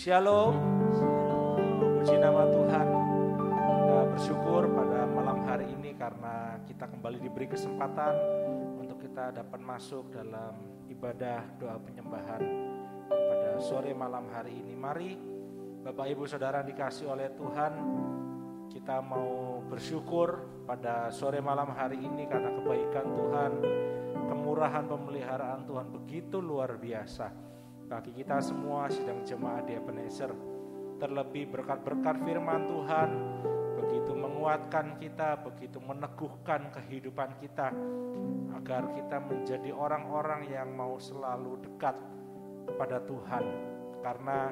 Shalom. Puji nama Tuhan. Kita bersyukur pada malam hari ini karena kita kembali diberi kesempatan untuk kita dapat masuk dalam ibadah doa penyembahan pada sore malam hari ini. Mari Bapak Ibu Saudara dikasih oleh Tuhan, kita mau bersyukur pada sore malam hari ini karena kebaikan Tuhan, kemurahan pemeliharaan Tuhan begitu luar biasa bagi kita semua sidang jemaat di Ebenezer. Terlebih berkat-berkat firman Tuhan begitu menguatkan kita, begitu meneguhkan kehidupan kita, agar kita menjadi orang-orang yang mau selalu dekat kepada Tuhan. Karena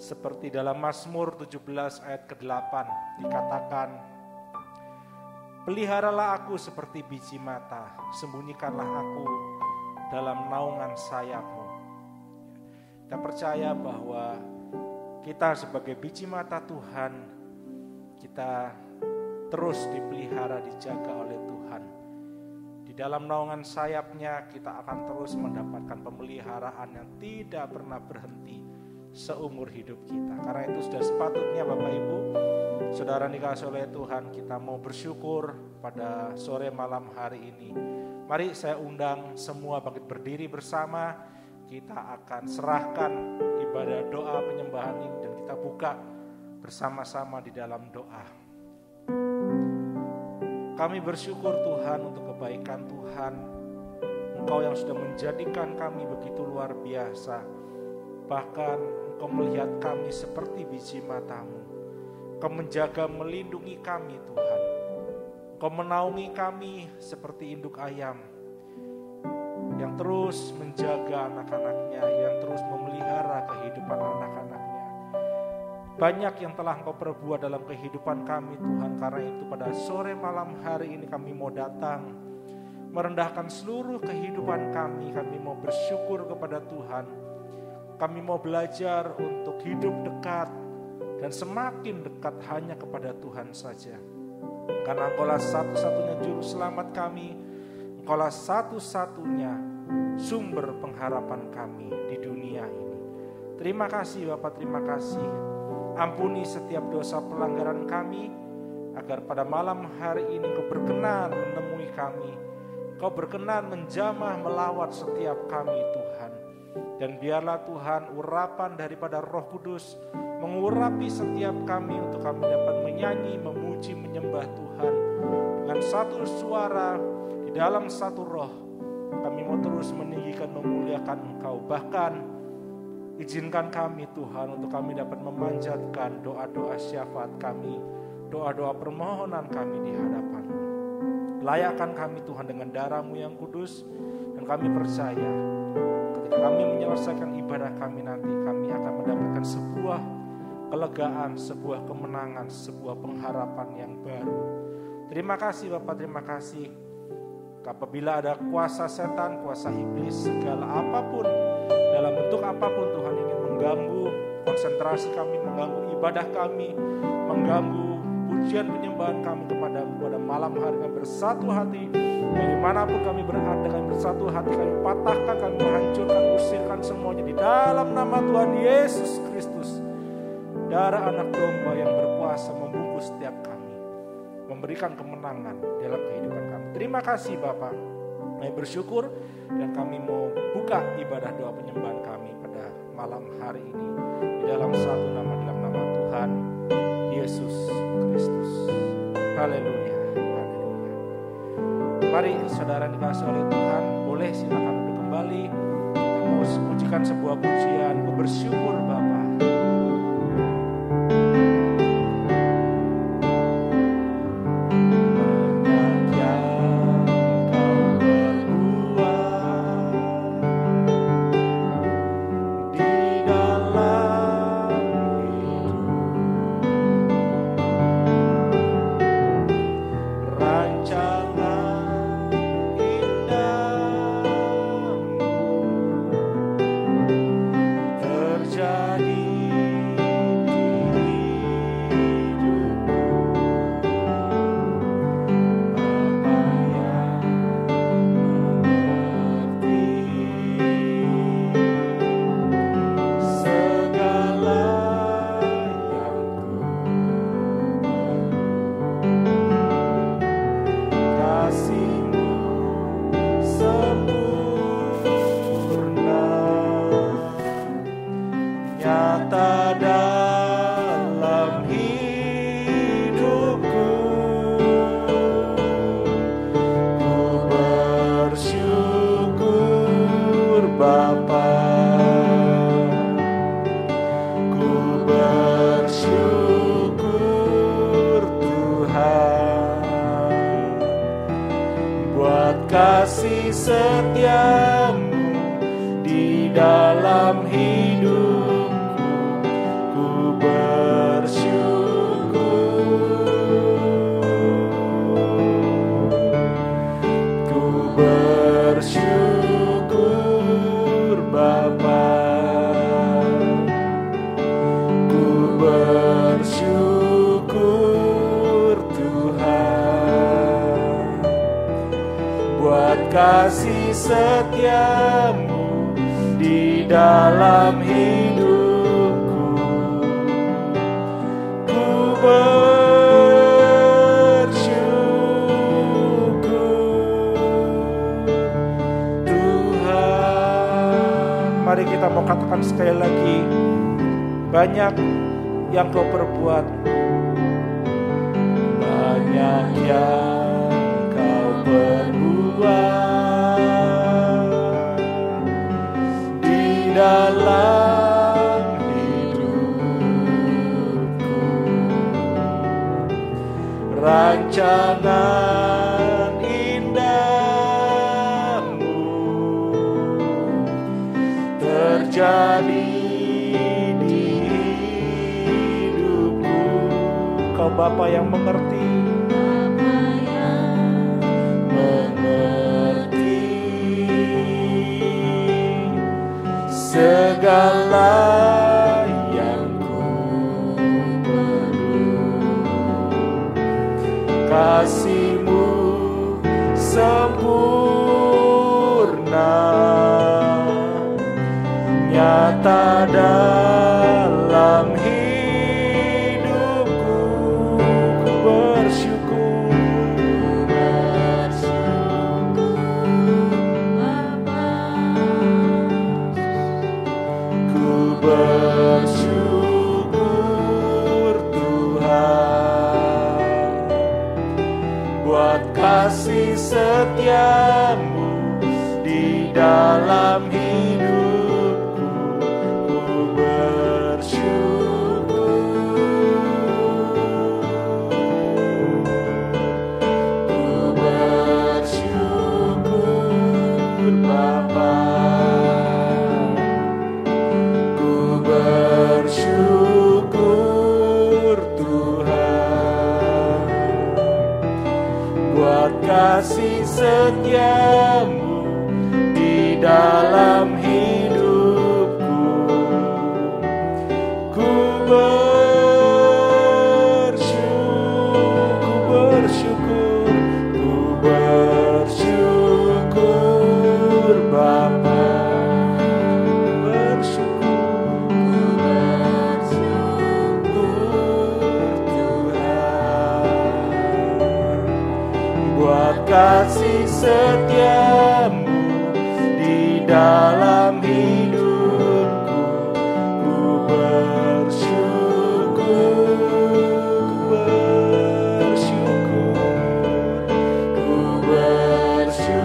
seperti dalam Mazmur 17 ayat ke-8 dikatakan, peliharalah aku seperti biji mata, sembunyikanlah aku dalam naungan sayapmu. Kita percaya bahwa kita sebagai biji mata Tuhan, kita terus dipelihara, dijaga oleh Tuhan. Di dalam naungan sayapnya kita akan terus mendapatkan pemeliharaan yang tidak pernah berhenti seumur hidup kita. Karena itu sudah sepatutnya Bapak Ibu Saudara dikasih oleh Tuhan, kita mau bersyukur pada sore malam hari ini. Mari saya undang semua bangkit berdiri bersama. Kita akan serahkan ibadah doa penyembahan ini dan kita buka bersama-sama di dalam doa. Kami bersyukur Tuhan untuk kebaikan Tuhan. Engkau yang sudah menjadikan kami begitu luar biasa. Bahkan Engkau melihat kami seperti biji mata-Mu. Engkau menjaga melindungi kami Tuhan. Engkau menaungi kami seperti induk ayam yang terus menjaga anak-anaknya, yang terus memelihara kehidupan anak-anaknya. Banyak yang telah Engkau perbuat dalam kehidupan kami Tuhan. Karena itu pada sore malam hari ini kami mau datang merendahkan seluruh kehidupan kami. Kami mau bersyukur kepada Tuhan. Kami mau belajar untuk hidup dekat dan semakin dekat hanya kepada Tuhan saja. Karena Engkaulah satu-satunya juru selamat kami. Engkaulah satu-satunya sumber pengharapan kami di dunia ini. Terima kasih Bapak, terima kasih. Ampuni setiap dosa pelanggaran kami, agar pada malam hari ini Kau berkenan menemui kami. Kau berkenan menjamah melawat setiap kami Tuhan. Dan biarlah Tuhan urapan daripada Roh Kudus mengurapi setiap kami untuk kami dapat menyanyi, memuji, menyembah Tuhan dengan satu suara di dalam satu roh. Kami mau terus meninggikan, memuliakan Engkau. Bahkan izinkan kami Tuhan untuk kami dapat memanjatkan doa-doa syafaat kami, doa-doa permohonan kami di hadapan-Mu. Layakkan kami Tuhan dengan darah-Mu yang kudus. Dan kami percaya ketika kami menyelesaikan ibadah kami nanti, kami akan mendapatkan sebuah kelegaan, sebuah kemenangan, sebuah pengharapan yang baru. Terima kasih Bapak, terima kasih. Apabila ada kuasa setan, kuasa iblis, segala apapun, dalam bentuk apapun Tuhan ingin mengganggu konsentrasi kami, mengganggu ibadah kami, mengganggu pujian penyembahan kami kepadamu pada malam hari, kami bersatu hati, dari manapun kami berada, kami bersatu hati, kami patahkan, kami menghancurkan, usirkan semuanya di dalam nama Tuhan Yesus Kristus. Darah anak domba yang berkuasa membungkus setiap kami, memberikan kemenangan dalam kehidupan kami. Terima kasih Bapak. Kami bersyukur dan kami mau buka ibadah doa penyembahan kami pada malam hari ini di dalam satu nama, dalam nama Tuhan Yesus Kristus. Haleluya, haleluya. Mari saudara dikasih oleh Tuhan, boleh silakan duduk kembali. Kita mau pujikan sebuah pujian, ku bersyukur Bapak. Terjadi setiamu di dalam hidupku, ku bersyukur. Ku bersyukur Bapa, ku bersyukur Tuhan, buat kasih setiamu di dalam hidupku. Ku bersyukur Tuhan. Mari kita mau katakan sekali lagi, banyak yang kau perbuat, banyak yang kau perbuat di dalam hidupku. Rancangan indahmu terjadi di hidupku. Kau Bapa yang mengerti, segala yang ku perlu. Kasih-Mu sempurna, nyata dalam hidupku. Ku bersyukur, ku bersyukur Tuhan, buat kasih setiamu di dalam hidupku. Ku bersyukur, ku bersyukur Bapa, ku bersyukur Tuhan, buat kasih setiamu di dalam hidupku. Ku bersyukur, ku bersyukur Bapa, bersyukur Tuhan, buat kasih setiamu di dalam hidupku. Ku bersyukur, ku bersyukur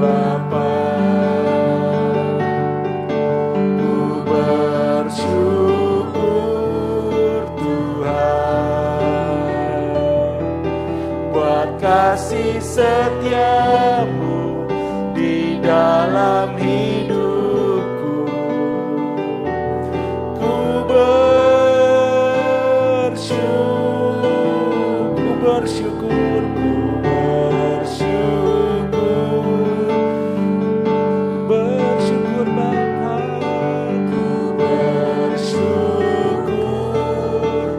Bapa, ku bersyukur Tuhan, buat kasih setiamu di dalam hidupku. Ku bersyukur, ku bersyukur, ku bersyukur Bapa, ku bersyukur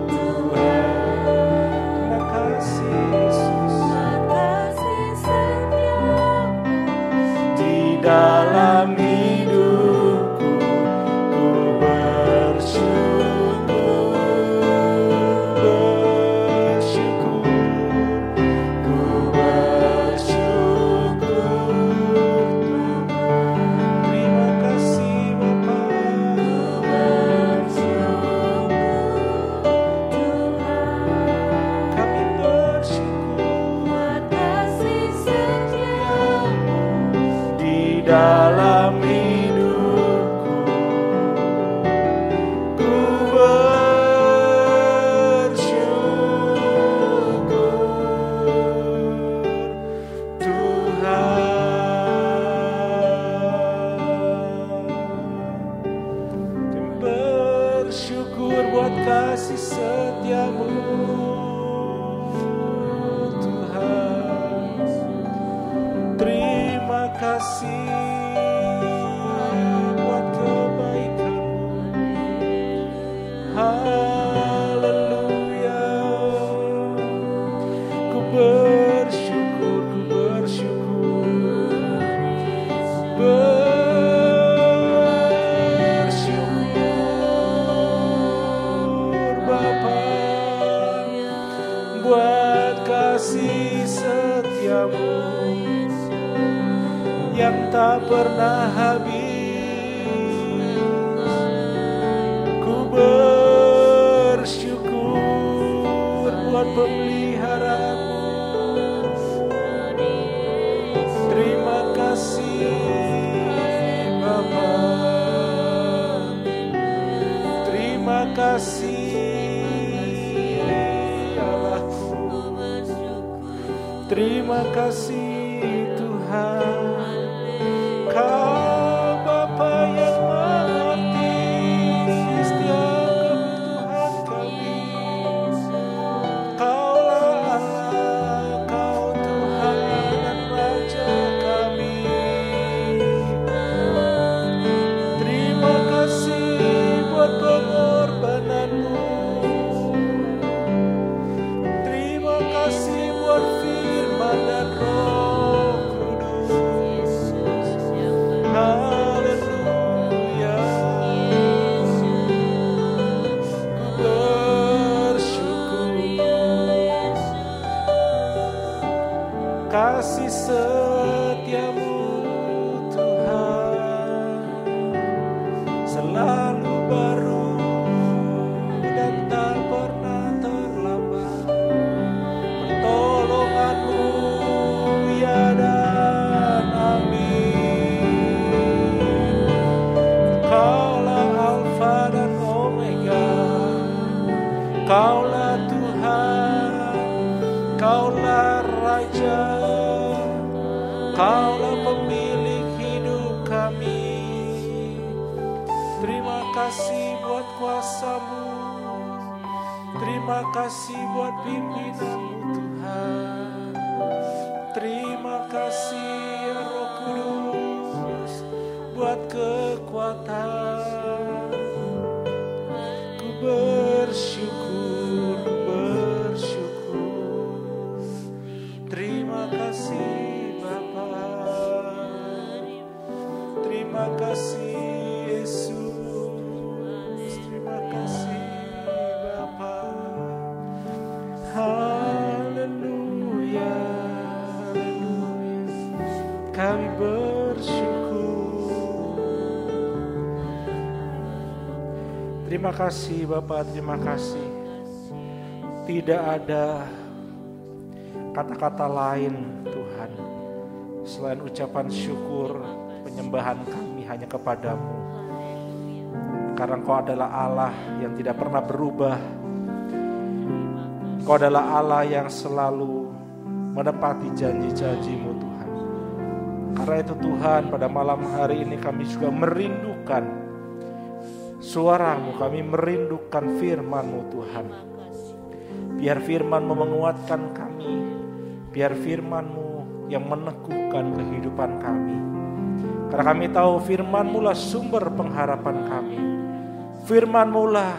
Tuhan. Terima kasih Yesus, di dalam hidupku. Ku bersyukur, bersyukur, ku kasih buat kebaikan-Mu. Haleluya. Ku bersyukur, Bapa, buat kasih setia-Mu yang tak pernah habis. Ku bersyukur buat pemeliharaan-Mu. Terima kasih Bapa, terima kasih Allahku, terima kasih Tuhan. Kau Bapa yang mengerti setiap kebutuhan kami. Kaulah Allah, Kau Tuhan dan Raja kami. Terima kasih buat pengorbanan-Mu. Terima kasih buat firman dan Roh Kudus. Haleluya. Ku bersyukur. Kasih setia-Mu Tuhan selalu baru dan tak pernah terlambat. Pertolongan-Mu ya dan amin. Kaulah Alfa dan Omega, Kaulah Tuhan, Kaulah Raja, Kaulah pemilik hidup kami. Terima kasih buat kuasa-Mu, terima kasih buat pimpinan-Mu Tuhan. Terima kasih ya Roh Kudus buat kekuatan. Ku bersyukur, terima kasih Bapa, terima kasih Yesus, terima kasih Bapa. Haleluya, haleluya. Kami bersyukur. Terima kasih Bapa, terima kasih. Tidak ada kata-kata lain Tuhan selain ucapan syukur, penyembahan kami hanya kepadamu. Karena Engkau adalah Allah yang tidak pernah berubah. Engkau adalah Allah yang selalu menepati janji-janji-Mu Tuhan. Karena itu Tuhan, pada malam hari ini kami juga merindukan suara-Mu, kami merindukan firman-Mu Tuhan. Biar firman-Mu menguatkan kami, biar firman-Mu yang meneguhkan kehidupan kami. Karena kami tahu firman-Mu lah sumber pengharapan kami. Firman-Mu lah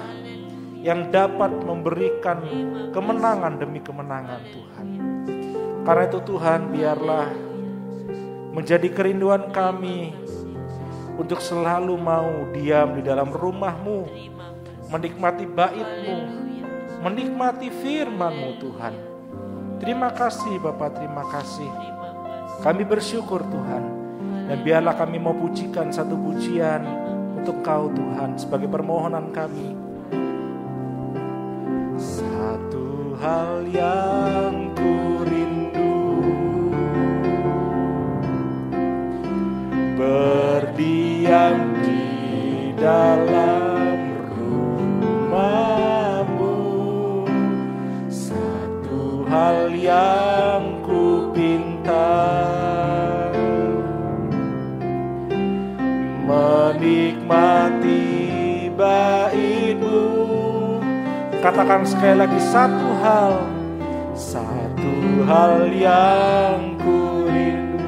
yang dapat memberikan kemenangan demi kemenangan Tuhan. Karena itu Tuhan, biarlah menjadi kerinduan kami untuk selalu mau diam di dalam rumah-Mu, menikmati bait-Mu, menikmati firman-Mu Tuhan. Terima kasih Bapak, terima kasih. Kami bersyukur Tuhan. Dan biarlah kami mau pujikan satu pujian untuk Kau Tuhan sebagai permohonan kami. Satu hal yang ku rindu, berdiam di dalam rumah-Mu. Satu hal yang ku pinta, menikmati bait-Mu. Katakan sekali lagi, satu hal yang ku rindu.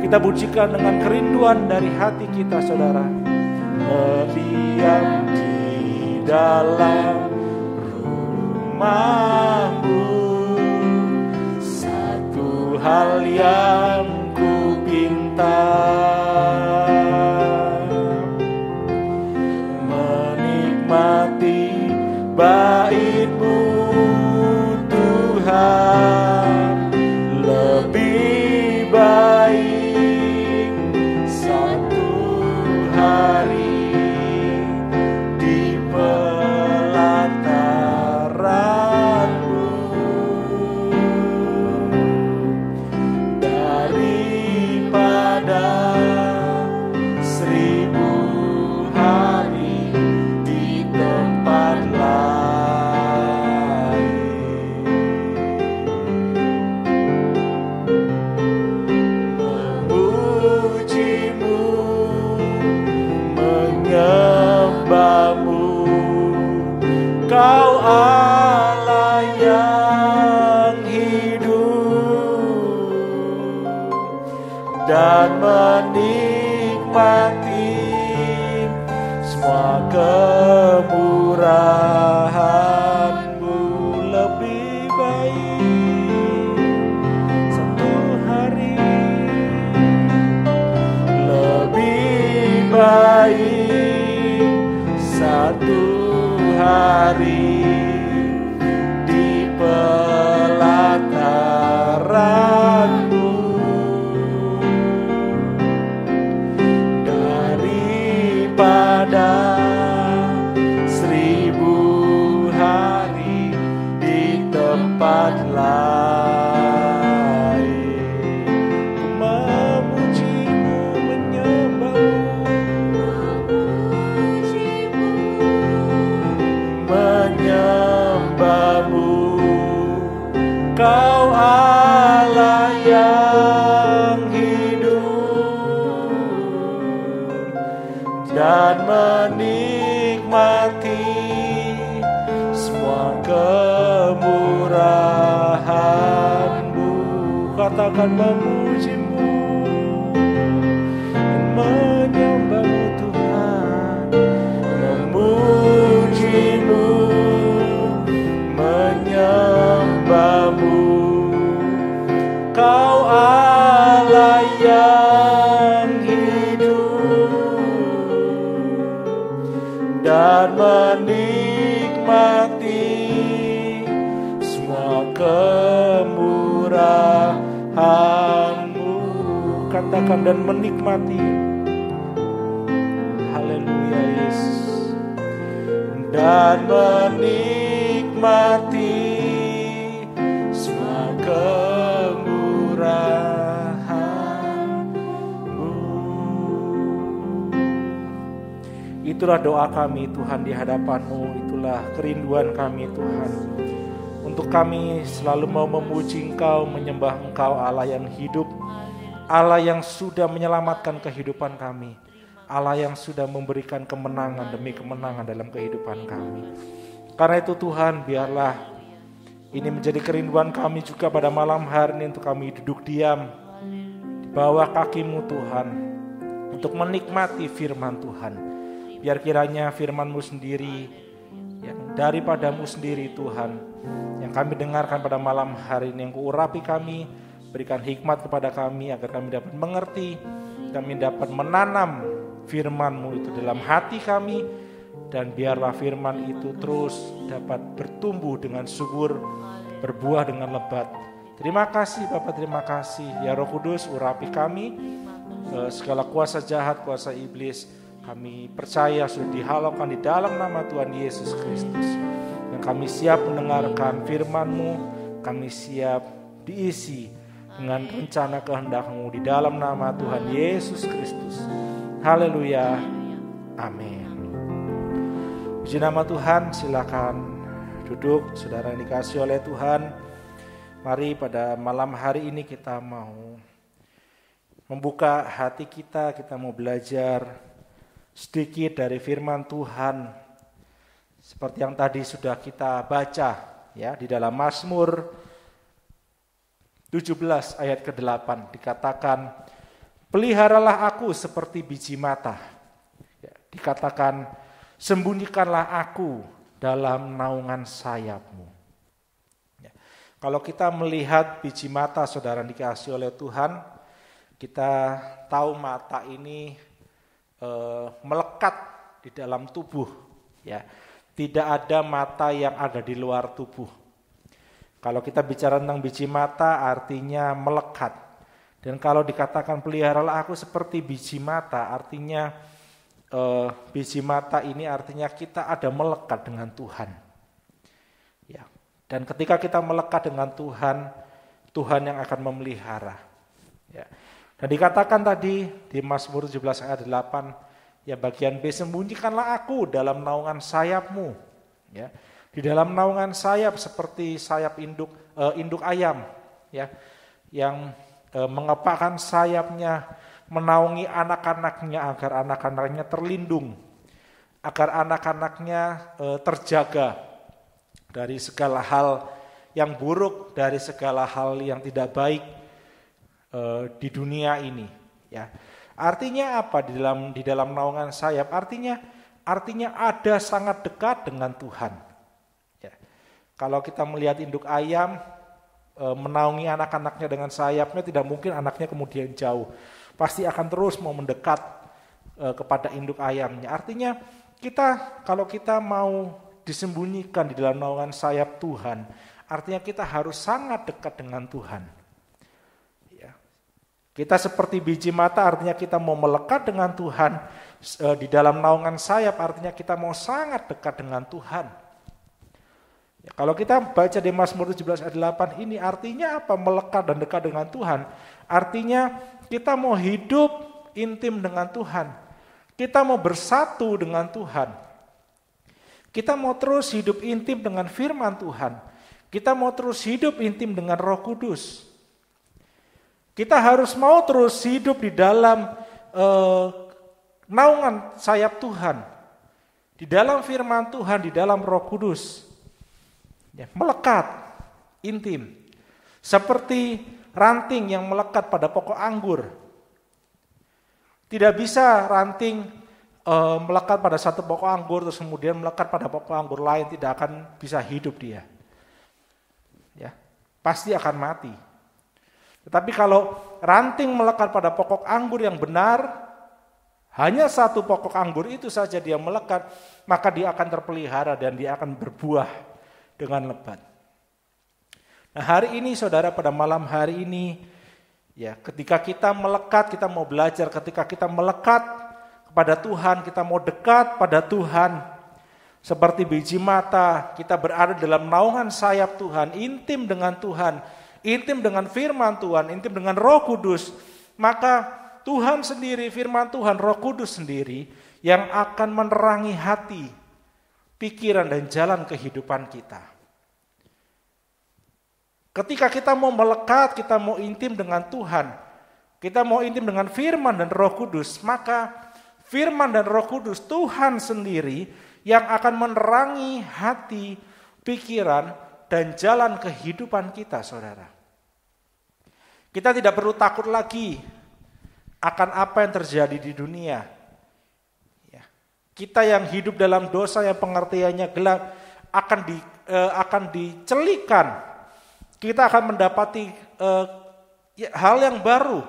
Kita pujikan dengan kerinduan dari hati kita, saudara. Berdiam di dalam rumahmu, satu hal yang ku pinta, menikmati bait-Mu Tuhan, lebih baik satu hari di pelataran-Mu daripada 1000 hari di tempat lain. Memuji-Mu, menyembah-Mu, Kau Allah yang hidup, dan menikmati semua kemurahan-Mu, lebih baik satu hari, lebih baik satu hari di pelataran-Mu daripada 1000 hari di tempat lain. Ku memuji-Mu, menyembah-Mu, Kau Allah yang hidup, dan menikmati semua kemurahan-Mu. Katakan memuji-Mu, menyembah-Mu Tuhan, memuji-Mu, menyembah-Mu, Kau Allah yang hidup, dan menikmati semua kemurahan-Mu. Katakan, dan menikmati. Haleluya Yesus. Dan menikmati semua kemurahan-Mu. Itulah doa kami Tuhan di hadapan-Mu, itulah kerinduan kami Tuhan. Untuk kami selalu mau memuji Engkau, menyembah Engkau Allah yang hidup, Allah yang sudah menyelamatkan kehidupan kami, Allah yang sudah memberikan kemenangan demi kemenangan dalam kehidupan kami. Karena itu Tuhan, biarlah ini menjadi kerinduan kami juga pada malam hari ini, untuk kami duduk diam di bawah kaki-Mu Tuhan, untuk menikmati firman Tuhan. Biar kiranya firman-Mu sendiri, yang daripada-Mu sendiri Tuhan, yang kami dengarkan pada malam hari ini, yang Ku-urapi kami, berikan hikmat kepada kami agar kami dapat mengerti, kami dapat menanam firman-Mu itu dalam hati kami, dan biarlah firman itu terus dapat bertumbuh dengan subur, berbuah dengan lebat. Terima kasih Bapa, terima kasih ya Roh Kudus, urapi kami, segala kuasa jahat, kuasa iblis, kami percaya sudah dihalaukan di dalam nama Tuhan Yesus Kristus. Dan kami siap mendengarkan firman-Mu, kami siap diisi dengan rencana kehendak-Mu di dalam nama Tuhan Yesus Kristus. Haleluya, amin. Puji nama Tuhan, silakan duduk saudara yang dikasihi oleh Tuhan. Mari pada malam hari ini kita mau membuka hati kita mau belajar sedikit dari firman Tuhan. Seperti yang tadi sudah kita baca ya di dalam Mazmur 17 ayat ke-8 dikatakan, peliharalah aku seperti biji mata. Ya, dikatakan, sembunyikanlah aku dalam naungan sayapmu. Ya, kalau kita melihat biji mata, saudara dikasihi oleh Tuhan, kita tahu mata ini melekat di dalam tubuh. Ya, tidak ada mata yang ada di luar tubuh. Kalau kita bicara tentang biji mata, artinya melekat. Dan kalau dikatakan peliharalah aku seperti biji mata, artinya biji mata ini artinya kita ada melekat dengan Tuhan. Ya. Dan ketika kita melekat dengan Tuhan, Tuhan yang akan memelihara. Ya. Dan dikatakan tadi di Mazmur 17 ayat 8, ya bagian B, sembunyikanlah aku dalam naungan sayapmu. Ya. Di dalam naungan sayap seperti sayap induk ayam, ya, yang mengepakkan sayapnya menaungi anak-anaknya agar anak-anaknya terlindung, agar anak-anaknya terjaga dari segala hal yang buruk, dari segala hal yang tidak baik di dunia ini. Ya, artinya apa di dalam naungan sayap? Artinya ada sangat dekat dengan Tuhan. Kalau kita melihat induk ayam menaungi anak-anaknya dengan sayapnya, tidak mungkin anaknya kemudian jauh. Pasti akan terus mau mendekat kepada induk ayamnya. Artinya kalau kita mau disembunyikan di dalam naungan sayap Tuhan, artinya kita harus sangat dekat dengan Tuhan. Ya. Kita seperti biji mata, artinya kita mau melekat dengan Tuhan. Di dalam naungan sayap, artinya kita mau sangat dekat dengan Tuhan. Kalau kita baca di Mazmur 17 ayat 8 ini, artinya apa? Melekat dan dekat dengan Tuhan. Artinya kita mau hidup intim dengan Tuhan. Kita mau bersatu dengan Tuhan. Kita mau terus hidup intim dengan firman Tuhan. Kita mau terus hidup intim dengan Roh Kudus. Kita harus mau terus hidup di dalam naungan sayap Tuhan. Di dalam firman Tuhan, di dalam Roh Kudus. Ya, melekat, intim. Seperti ranting yang melekat pada pokok anggur. Tidak bisa ranting melekat pada satu pokok anggur terus kemudian melekat pada pokok anggur lain, tidak akan bisa hidup dia. Ya, pasti akan mati. Tetapi kalau ranting melekat pada pokok anggur yang benar, hanya satu pokok anggur itu saja dia melekat, maka dia akan terpelihara dan dia akan berbuah dengan lebat. Nah, hari ini saudara, pada malam hari ini, ya, ketika kita melekat, kita mau belajar, ketika kita melekat kepada Tuhan, kita mau dekat pada Tuhan, seperti biji mata, kita berada dalam naungan sayap Tuhan, intim dengan Tuhan, intim dengan firman Tuhan, intim dengan Roh Kudus, maka Tuhan sendiri, firman Tuhan, Roh Kudus sendiri yang akan menerangi hati, pikiran dan jalan kehidupan kita. Ketika kita mau melekat, kita mau intim dengan Tuhan, kita mau intim dengan firman dan Roh Kudus, maka firman dan Roh Kudus, Tuhan sendiri yang akan menerangi hati, pikiran, dan jalan kehidupan kita, saudara. Kita tidak perlu takut lagi akan apa yang terjadi di dunia. Kita yang hidup dalam dosa yang pengertiannya gelap akan dicelikan. Kita akan mendapati hal yang baru.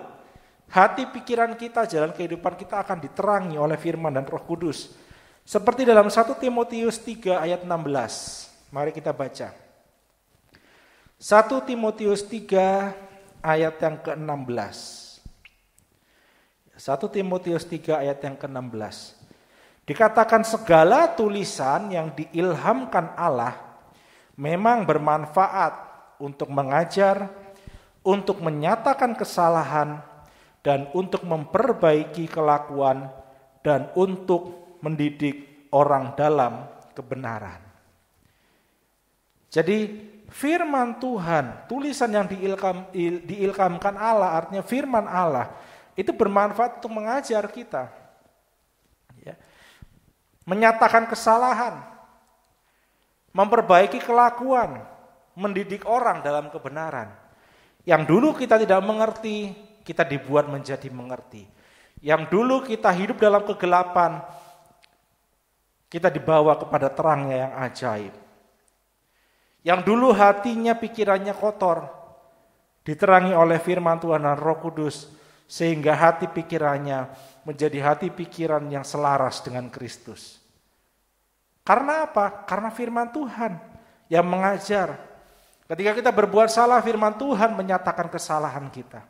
Hati pikiran kita, jalan kehidupan kita akan diterangi oleh firman dan Roh Kudus. Seperti dalam 1 Timotius 3 ayat 16. Mari kita baca. 1 Timotius 3 ayat yang ke-16. 1 Timotius 3 ayat yang ke-16. Dikatakan segala tulisan yang diilhamkan Allah memang bermanfaat untuk mengajar, untuk menyatakan kesalahan, dan untuk memperbaiki kelakuan, dan untuk mendidik orang dalam kebenaran. Jadi firman Tuhan, tulisan yang diilhamkan Allah, artinya firman Allah, itu bermanfaat untuk mengajar kita. Menyatakan kesalahan, memperbaiki kelakuan, mendidik orang dalam kebenaran. Yang dulu kita tidak mengerti, kita dibuat menjadi mengerti. Yang dulu kita hidup dalam kegelapan, kita dibawa kepada terangnya yang ajaib. Yang dulu hatinya, pikirannya kotor, diterangi oleh firman Tuhan dan Roh Kudus, sehingga hati pikirannya menjadi hati pikiran yang selaras dengan Kristus. Karena apa? Karena firman Tuhan yang mengajar. Ketika kita berbuat salah, firman Tuhan menyatakan kesalahan kita.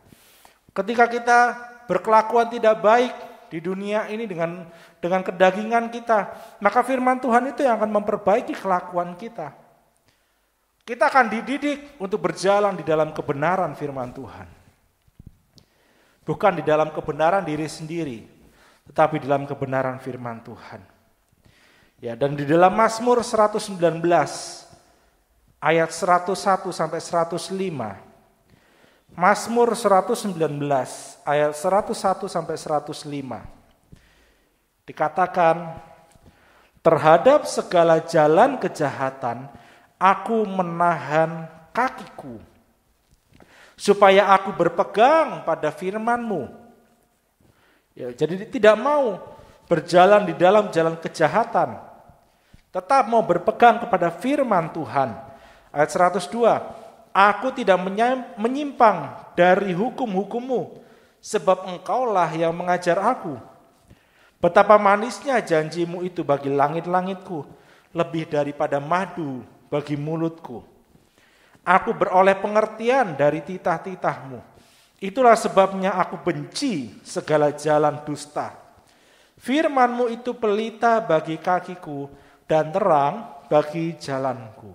Ketika kita berkelakuan tidak baik di dunia ini dengan kedagingan kita, maka firman Tuhan itu yang akan memperbaiki kelakuan kita. Kita akan dididik untuk berjalan di dalam kebenaran firman Tuhan. Bukan di dalam kebenaran diri sendiri, tetapi di dalam kebenaran firman Tuhan. Ya, dan di dalam Mazmur 119 ayat 101 sampai 105. Mazmur 119 ayat 101 sampai 105. Dikatakan, terhadap segala jalan kejahatan aku menahan kakiku, supaya aku berpegang pada firman-Mu. Ya, jadi tidak mau berjalan di dalam jalan kejahatan, tetap mau berpegang kepada firman Tuhan. Ayat 102, aku tidak menyimpang dari hukum-hukum-Mu, sebab Engkaulah yang mengajar aku. Betapa manisnya janji-Mu itu bagi langit-langitku, lebih daripada madu bagi mulutku. Aku beroleh pengertian dari titah-titah-Mu. Itulah sebabnya aku benci segala jalan dusta. Firman-Mu itu pelita bagi kakiku dan terang bagi jalanku.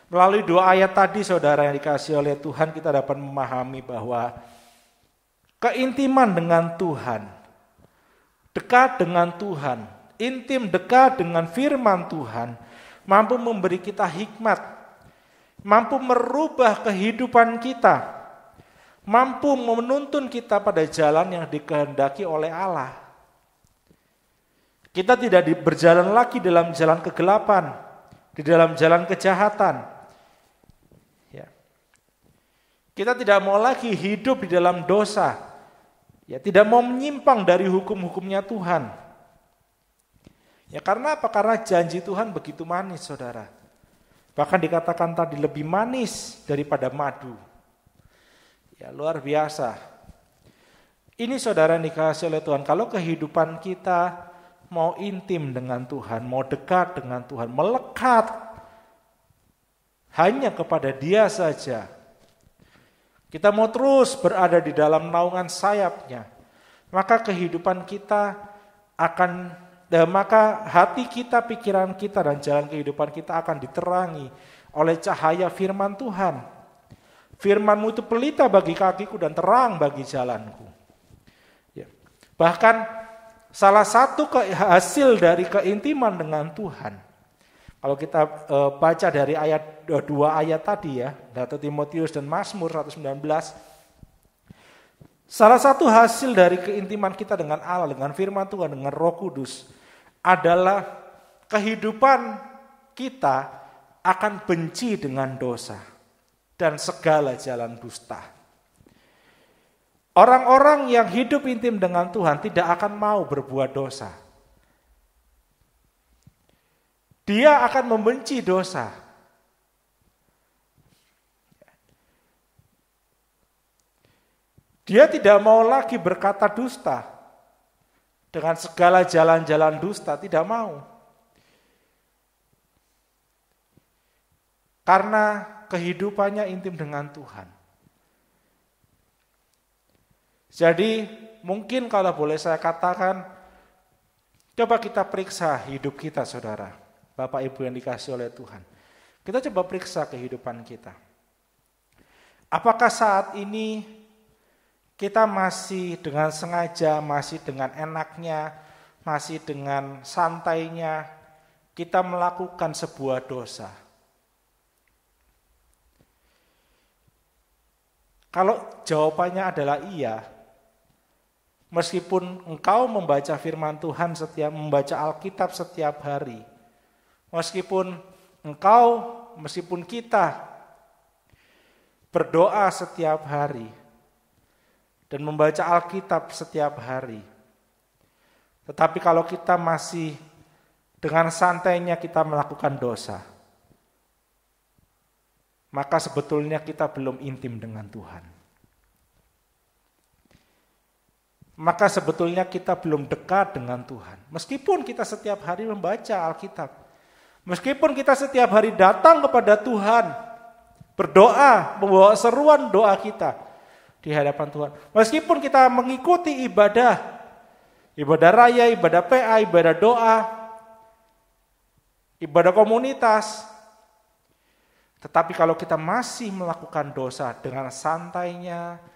Melalui dua ayat tadi, saudara yang dikasihi oleh Tuhan, kita dapat memahami bahwa keintiman dengan Tuhan, dekat dengan Tuhan, intim dekat dengan firman Tuhan, mampu memberi kita hikmat, mampu merubah kehidupan kita, mampu menuntun kita pada jalan yang dikehendaki oleh Allah. Kita tidak berjalan lagi dalam jalan kegelapan, di dalam jalan kejahatan. Ya. Kita tidak mau lagi hidup di dalam dosa, ya, tidak mau menyimpang dari hukum-hukumnya Tuhan. Ya, karena apa? Karena janji Tuhan begitu manis, saudara. Bahkan dikatakan tadi lebih manis daripada madu. Ya, luar biasa. Ini saudara dikasihi oleh Tuhan, kalau kehidupan kita mau intim dengan Tuhan, mau dekat dengan Tuhan, melekat hanya kepada Dia saja, kita mau terus berada di dalam naungan sayap-Nya, maka kehidupan kita akan, maka hati kita, pikiran kita, dan jalan kehidupan kita akan diterangi oleh cahaya firman Tuhan. Firman-Mu itu pelita bagi kakiku dan terang bagi jalanku. Ya. Bahkan salah satu hasil dari keintiman dengan Tuhan, kalau kita baca dari ayat 2 ayat tadi ya, 1 Timotius dan Mazmur 119, salah satu hasil dari keintiman kita dengan Allah, dengan firman Tuhan, dengan Roh Kudus adalah kehidupan kita akan benci dengan dosa dan segala jalan dusta. Orang-orang yang hidup intim dengan Tuhan tidak akan mau berbuat dosa. Dia akan membenci dosa. Dia tidak mau lagi berkata dusta. Dengan segala jalan-jalan dusta, tidak mau. Karena kehidupannya intim dengan Tuhan. Jadi mungkin kalau boleh saya katakan, coba kita periksa hidup kita, saudara. Bapak Ibu yang dikasihi oleh Tuhan. Kita coba periksa kehidupan kita. Apakah saat ini kita masih dengan sengaja, masih dengan enaknya, masih dengan santainya, kita melakukan sebuah dosa? Kalau jawabannya adalah iya, meskipun engkau membaca firman Tuhan membaca Alkitab setiap hari, meskipun kita berdoa setiap hari, dan membaca Alkitab setiap hari. Tetapi kalau kita masih dengan santainya kita melakukan dosa, maka sebetulnya kita belum intim dengan Tuhan. Maka sebetulnya kita belum dekat dengan Tuhan. Meskipun kita setiap hari membaca Alkitab, meskipun kita setiap hari datang kepada Tuhan, berdoa, membawa seruan doa kita di hadapan Tuhan. Meskipun kita mengikuti ibadah raya, ibadah PA, ibadah doa, ibadah komunitas, tetapi kalau kita masih melakukan dosa dengan santainya,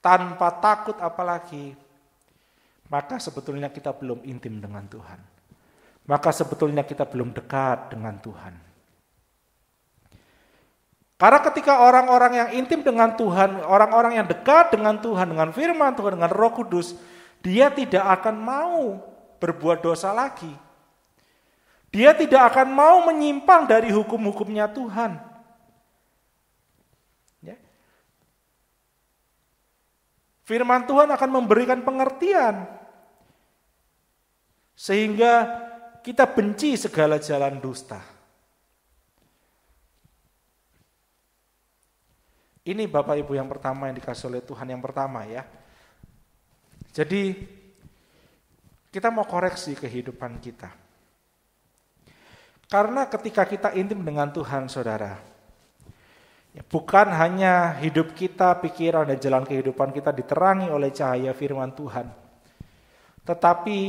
tanpa takut apalagi, maka sebetulnya kita belum intim dengan Tuhan. Maka sebetulnya kita belum dekat dengan Tuhan. Karena ketika orang-orang yang intim dengan Tuhan, orang-orang yang dekat dengan Tuhan, dengan firman Tuhan, dengan Roh Kudus, dia tidak akan mau berbuat dosa lagi. Dia tidak akan mau menyimpang dari hukum-hukumnya Tuhan. Firman Tuhan akan memberikan pengertian sehingga kita benci segala jalan dusta. Ini Bapak Ibu yang pertama yang dikasih oleh Tuhan yang pertama ya. Jadi kita mau koreksi kehidupan kita. Karena ketika kita intim dengan Tuhan, saudara, bukan hanya hidup kita, pikiran dan jalan kehidupan kita diterangi oleh cahaya firman Tuhan. Tetapi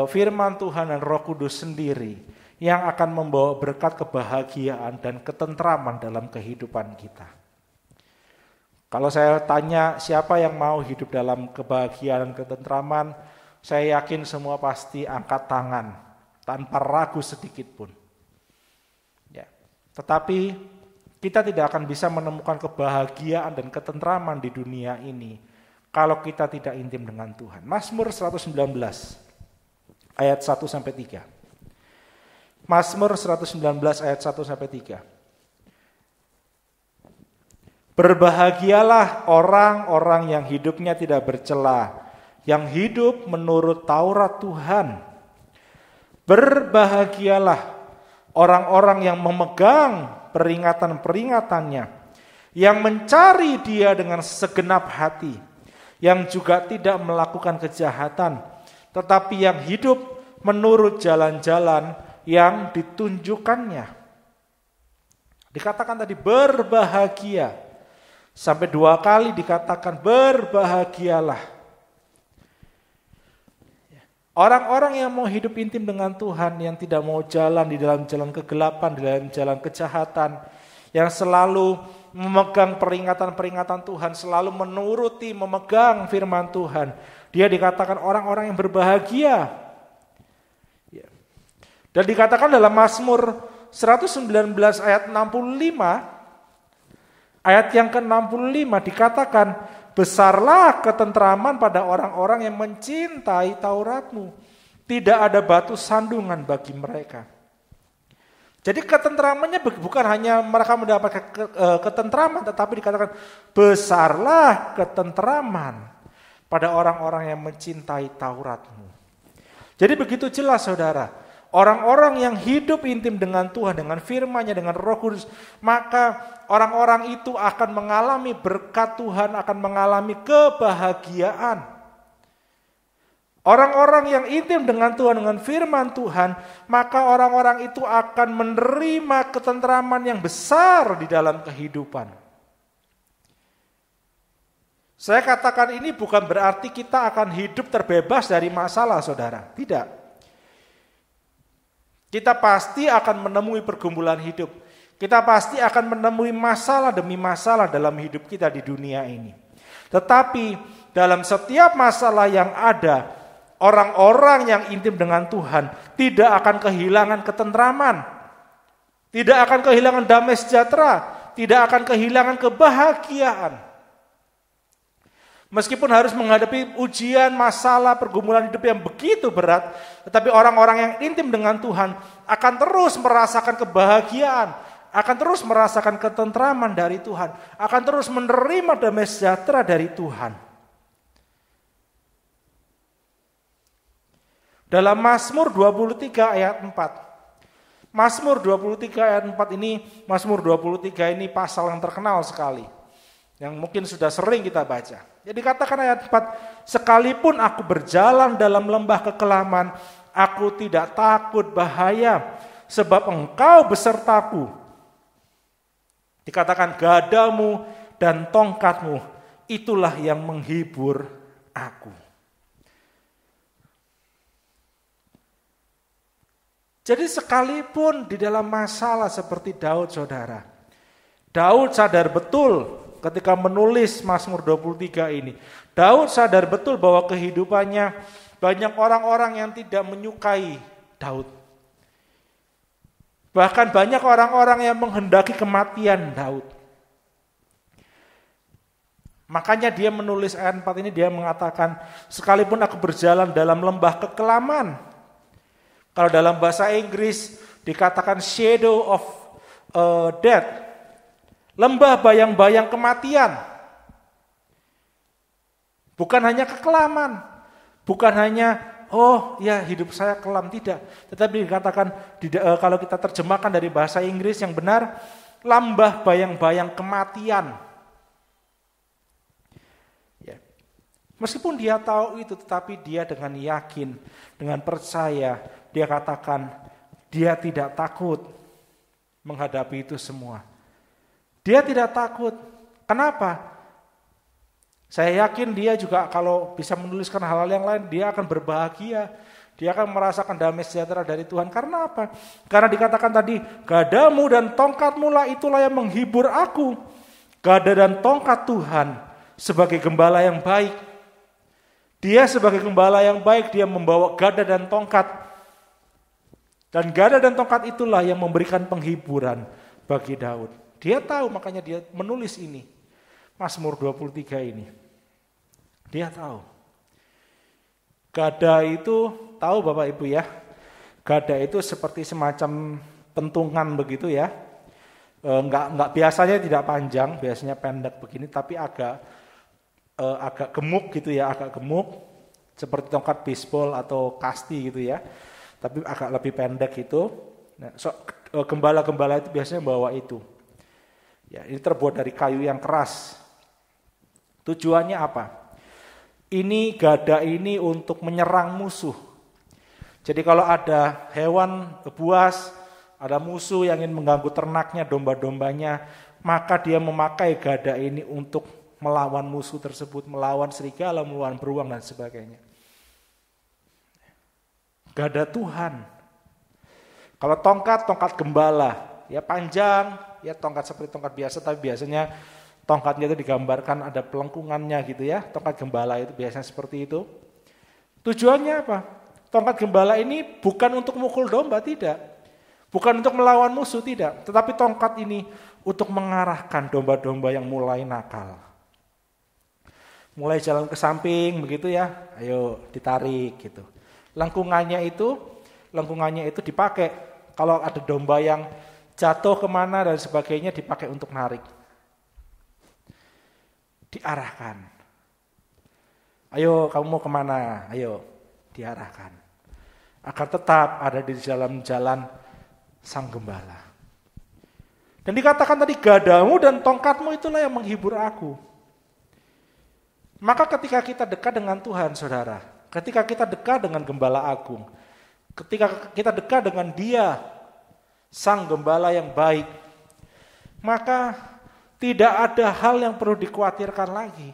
firman Tuhan dan Roh Kudus sendiri yang akan membawa berkat kebahagiaan dan ketentraman dalam kehidupan kita. Kalau saya tanya siapa yang mau hidup dalam kebahagiaan dan ketentraman, saya yakin semua pasti angkat tangan tanpa ragu sedikit pun. Ya. Tetapi kita tidak akan bisa menemukan kebahagiaan dan ketentraman di dunia ini kalau kita tidak intim dengan Tuhan. Mazmur 119 ayat 1 sampai 3. Mazmur 119 ayat 1 sampai 3. Berbahagialah orang-orang yang hidupnya tidak bercela, yang hidup menurut Taurat Tuhan. Berbahagialah orang-orang yang memegang peringatan-peringatannya, yang mencari Dia dengan segenap hati, yang juga tidak melakukan kejahatan, tetapi yang hidup menurut jalan-jalan yang ditunjukkannya. Dikatakan tadi berbahagia. Sampai 2 kali dikatakan berbahagialah. Orang-orang yang mau hidup intim dengan Tuhan, yang tidak mau jalan di dalam jalan kegelapan, di dalam jalan kejahatan, yang selalu memegang peringatan-peringatan Tuhan, selalu menuruti, memegang firman Tuhan, dia dikatakan orang-orang yang berbahagia. Dan dikatakan dalam Mazmur 119 ayat 65, ayat yang ke-65 dikatakan, besarlah ketentraman pada orang-orang yang mencintai Taurat-Mu. Tidak ada batu sandungan bagi mereka. Jadi ketentramannya bukan hanya mereka mendapatkan ketentraman, tetapi dikatakan besarlah ketentraman pada orang-orang yang mencintai Taurat-Mu. Jadi begitu jelas saudara, orang-orang yang hidup intim dengan Tuhan, dengan firman-Nya, dengan Roh Kudus, maka orang-orang itu akan mengalami berkat Tuhan, akan mengalami kebahagiaan. Orang-orang yang intim dengan Tuhan, dengan firman Tuhan, maka orang-orang itu akan menerima ketentraman yang besar di dalam kehidupan. Saya katakan ini bukan berarti kita akan hidup terbebas dari masalah, saudara. Tidak. Kita pasti akan menemui pergumulan hidup. Kita pasti akan menemui masalah demi masalah dalam hidup kita di dunia ini. Tetapi dalam setiap masalah yang ada, orang-orang yang intim dengan Tuhan tidak akan kehilangan ketentraman, tidak akan kehilangan damai sejahtera, tidak akan kehilangan kebahagiaan. Meskipun harus menghadapi ujian, masalah, pergumulan hidup yang begitu berat, tetapi orang-orang yang intim dengan Tuhan akan terus merasakan kebahagiaan, akan terus merasakan ketentraman dari Tuhan, akan terus menerima damai sejahtera dari Tuhan. Dalam Mazmur 23 ayat 4. Mazmur 23 ayat 4 ini, Mazmur 23 ini pasal yang terkenal sekali. Yang mungkin sudah sering kita baca. Jadi katakan ayat 4, sekalipun aku berjalan dalam lembah kekelaman, aku tidak takut bahaya, sebab Engkau besertaku. Dikatakan gadamu dan tongkatmu, itulah yang menghibur aku. Jadi sekalipun di dalam masalah seperti Daud, saudara, Daud sadar betul ketika menulis Mazmur 23 ini. Daud sadar betul bahwa kehidupannya banyak orang-orang yang tidak menyukai Daud. Bahkan banyak orang-orang yang menghendaki kematian Daud. Makanya dia menulis ayat 4 ini, dia mengatakan, sekalipun aku berjalan dalam lembah kekelaman. Kalau dalam bahasa Inggris dikatakan shadow of death. Lembah bayang-bayang kematian. Bukan hanya kekelaman. Bukan hanya oh ya hidup saya kelam, tidak. Tetapi dikatakan kalau kita terjemahkan dari bahasa Inggris yang benar, lambah bayang-bayang kematian. Ya. Meskipun dia tahu itu, tetapi dia dengan yakin, dengan percaya, dia katakan dia tidak takut menghadapi itu semua. Dia tidak takut. Kenapa? Saya yakin dia juga kalau bisa menuliskan hal-hal yang lain, dia akan berbahagia. Dia akan merasakan damai sejahtera dari Tuhan. Karena apa? Karena dikatakan tadi, gadamu dan tongkatmu lah itulah yang menghibur aku. Gada dan tongkat Tuhan sebagai gembala yang baik. Dia sebagai gembala yang baik, dia membawa gada dan tongkat. Dan gada dan tongkat itulah yang memberikan penghiburan bagi Daud. Dia tahu, makanya dia menulis ini. Mazmur 23 ini. Dia tahu. Gada itu, tahu Bapak Ibu ya, gada itu seperti semacam pentungan begitu ya. Enggak biasanya tidak panjang, biasanya pendek begini, tapi agak gemuk gitu ya, agak gemuk. Seperti tongkat baseball atau kasti gitu ya. Tapi agak lebih pendek itu. Nah, gembala-gembala itu biasanya bawa itu. Ya, ini terbuat dari kayu yang keras. Tujuannya apa? Ini gada ini untuk menyerang musuh. Jadi kalau ada hewan buas, ada musuh yang ingin mengganggu ternaknya, domba-dombanya, maka dia memakai gada ini untuk melawan musuh tersebut, melawan serigala, melawan beruang dan sebagainya. Gada Tuhan. Kalau tongkat gembala, ya panjang, ya tongkat seperti tongkat biasa, tapi biasanya tongkatnya itu digambarkan ada pelengkungannya gitu ya. Tongkat gembala itu biasanya seperti itu. Tujuannya apa? Tongkat gembala ini bukan untuk mukul domba, tidak. Bukan untuk melawan musuh, tidak. Tetapi tongkat ini untuk mengarahkan domba-domba yang mulai nakal. Mulai jalan ke samping begitu ya, ayo ditarik gitu. Lengkungannya itu dipakai. Kalau ada domba yang jatuh kemana dan sebagainya dipakai untuk narik. Diarahkan. Ayo kamu mau kemana? Ayo diarahkan. Agar tetap ada di dalam jalan sang gembala. Dan dikatakan tadi gadamu dan tongkatmu itulah yang menghibur aku. Maka ketika kita dekat dengan Tuhan, saudara, ketika kita dekat dengan Gembala Agung, ketika kita dekat dengan Dia, sang gembala yang baik, maka tidak ada hal yang perlu dikhawatirkan lagi.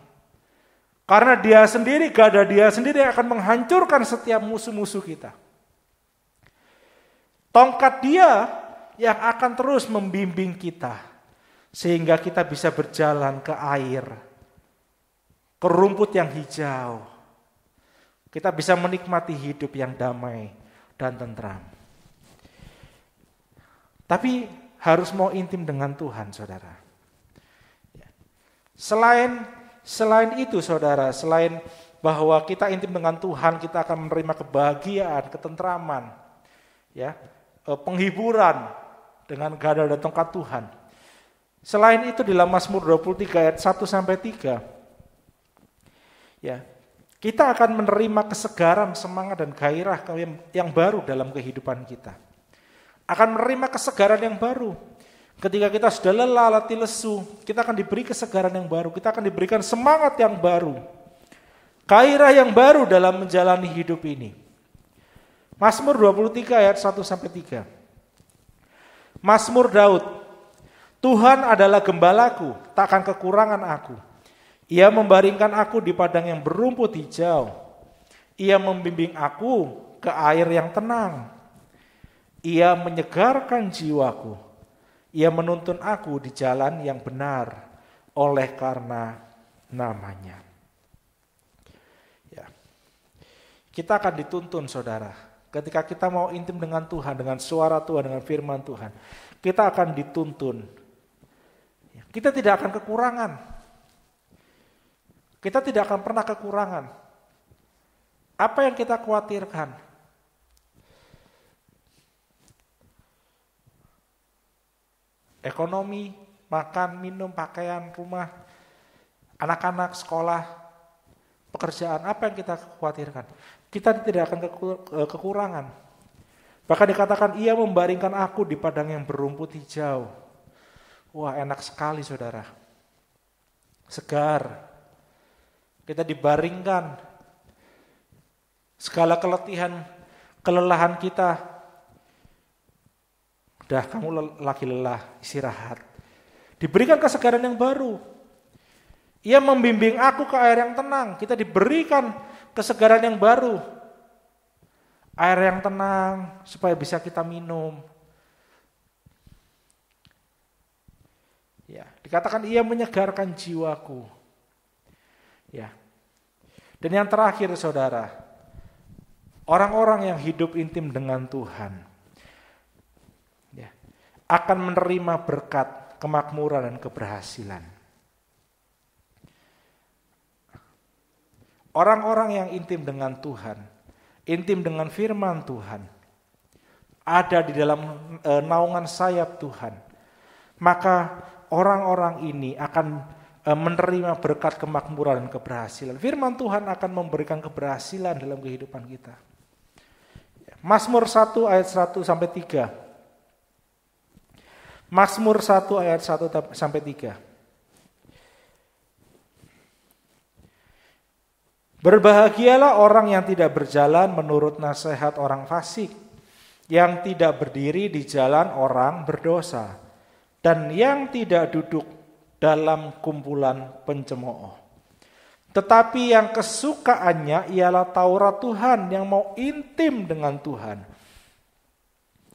Karena Dia sendiri, gada Dia sendiri akan menghancurkan setiap musuh-musuh kita. Tongkat Dia yang akan terus membimbing kita, sehingga kita bisa berjalan ke air, ke rumput yang hijau. Kita bisa menikmati hidup yang damai dan tentram. Tapi harus mau intim dengan Tuhan, saudara. Selain itu, saudara, selain bahwa kita intim dengan Tuhan, kita akan menerima kebahagiaan, ketentraman, ya, penghiburan dengan gada dan tongkat Tuhan. Selain itu di dalam Mazmur 23 ayat 1 sampai 3, ya, kita akan menerima kesegaran, semangat dan gairah yang baru dalam kehidupan kita. Akan menerima kesegaran yang baru. Ketika kita sudah lelah, letih, lesu, kita akan diberi kesegaran yang baru. Kita akan diberikan semangat yang baru. Gairah yang baru dalam menjalani hidup ini. Mazmur 23 ayat 1 sampai 3. Mazmur Daud. Tuhan adalah gembalaku, takkan kekurangan aku. Ia membaringkan aku di padang yang berumput hijau. Ia membimbing aku ke air yang tenang. Ia menyegarkan jiwaku. Ia menuntun aku di jalan yang benar oleh karena namanya. Ya. Kita akan dituntun, saudara. Ketika kita mau intim dengan Tuhan, dengan suara Tuhan, dengan firman Tuhan, kita akan dituntun. Kita tidak akan kekurangan. Kita tidak akan pernah kekurangan. Apa yang kita khawatirkan? Ekonomi, makan, minum, pakaian, rumah, anak-anak, sekolah, pekerjaan, apa yang kita khawatirkan? Kita tidak akan kekurangan. Bahkan dikatakan, ia membaringkan aku di padang yang berumput hijau. Wah, enak sekali, saudara. Segar. Kita dibaringkan. Segala kelelahan kita. Udah, kamu lagi lelah, istirahat. Diberikan kesegaran yang baru. Ia membimbing aku ke air yang tenang. Kita diberikan kesegaran yang baru. Air yang tenang supaya bisa kita minum. Ya, dikatakan ia menyegarkan jiwaku. Ya. Dan yang terakhir, saudara, orang-orang yang hidup intim dengan Tuhan, ya, akan menerima berkat, kemakmuran dan keberhasilan. Orang-orang yang intim dengan Tuhan, intim dengan firman Tuhan, ada di dalam naungan sayap Tuhan, maka orang-orang ini akan menerima berkat, kemakmuran dan keberhasilan. Firman Tuhan akan memberikan keberhasilan dalam kehidupan kita. Mazmur 1 ayat 1 sampai 3. Mazmur 1 ayat 1 sampai 3. Berbahagialah orang yang tidak berjalan menurut nasihat orang fasik, yang tidak berdiri di jalan orang berdosa, dan yang tidak duduk dalam kumpulan pencemooh. Tetapi yang kesukaannya ialah Taurat Tuhan, yang mau intim dengan Tuhan.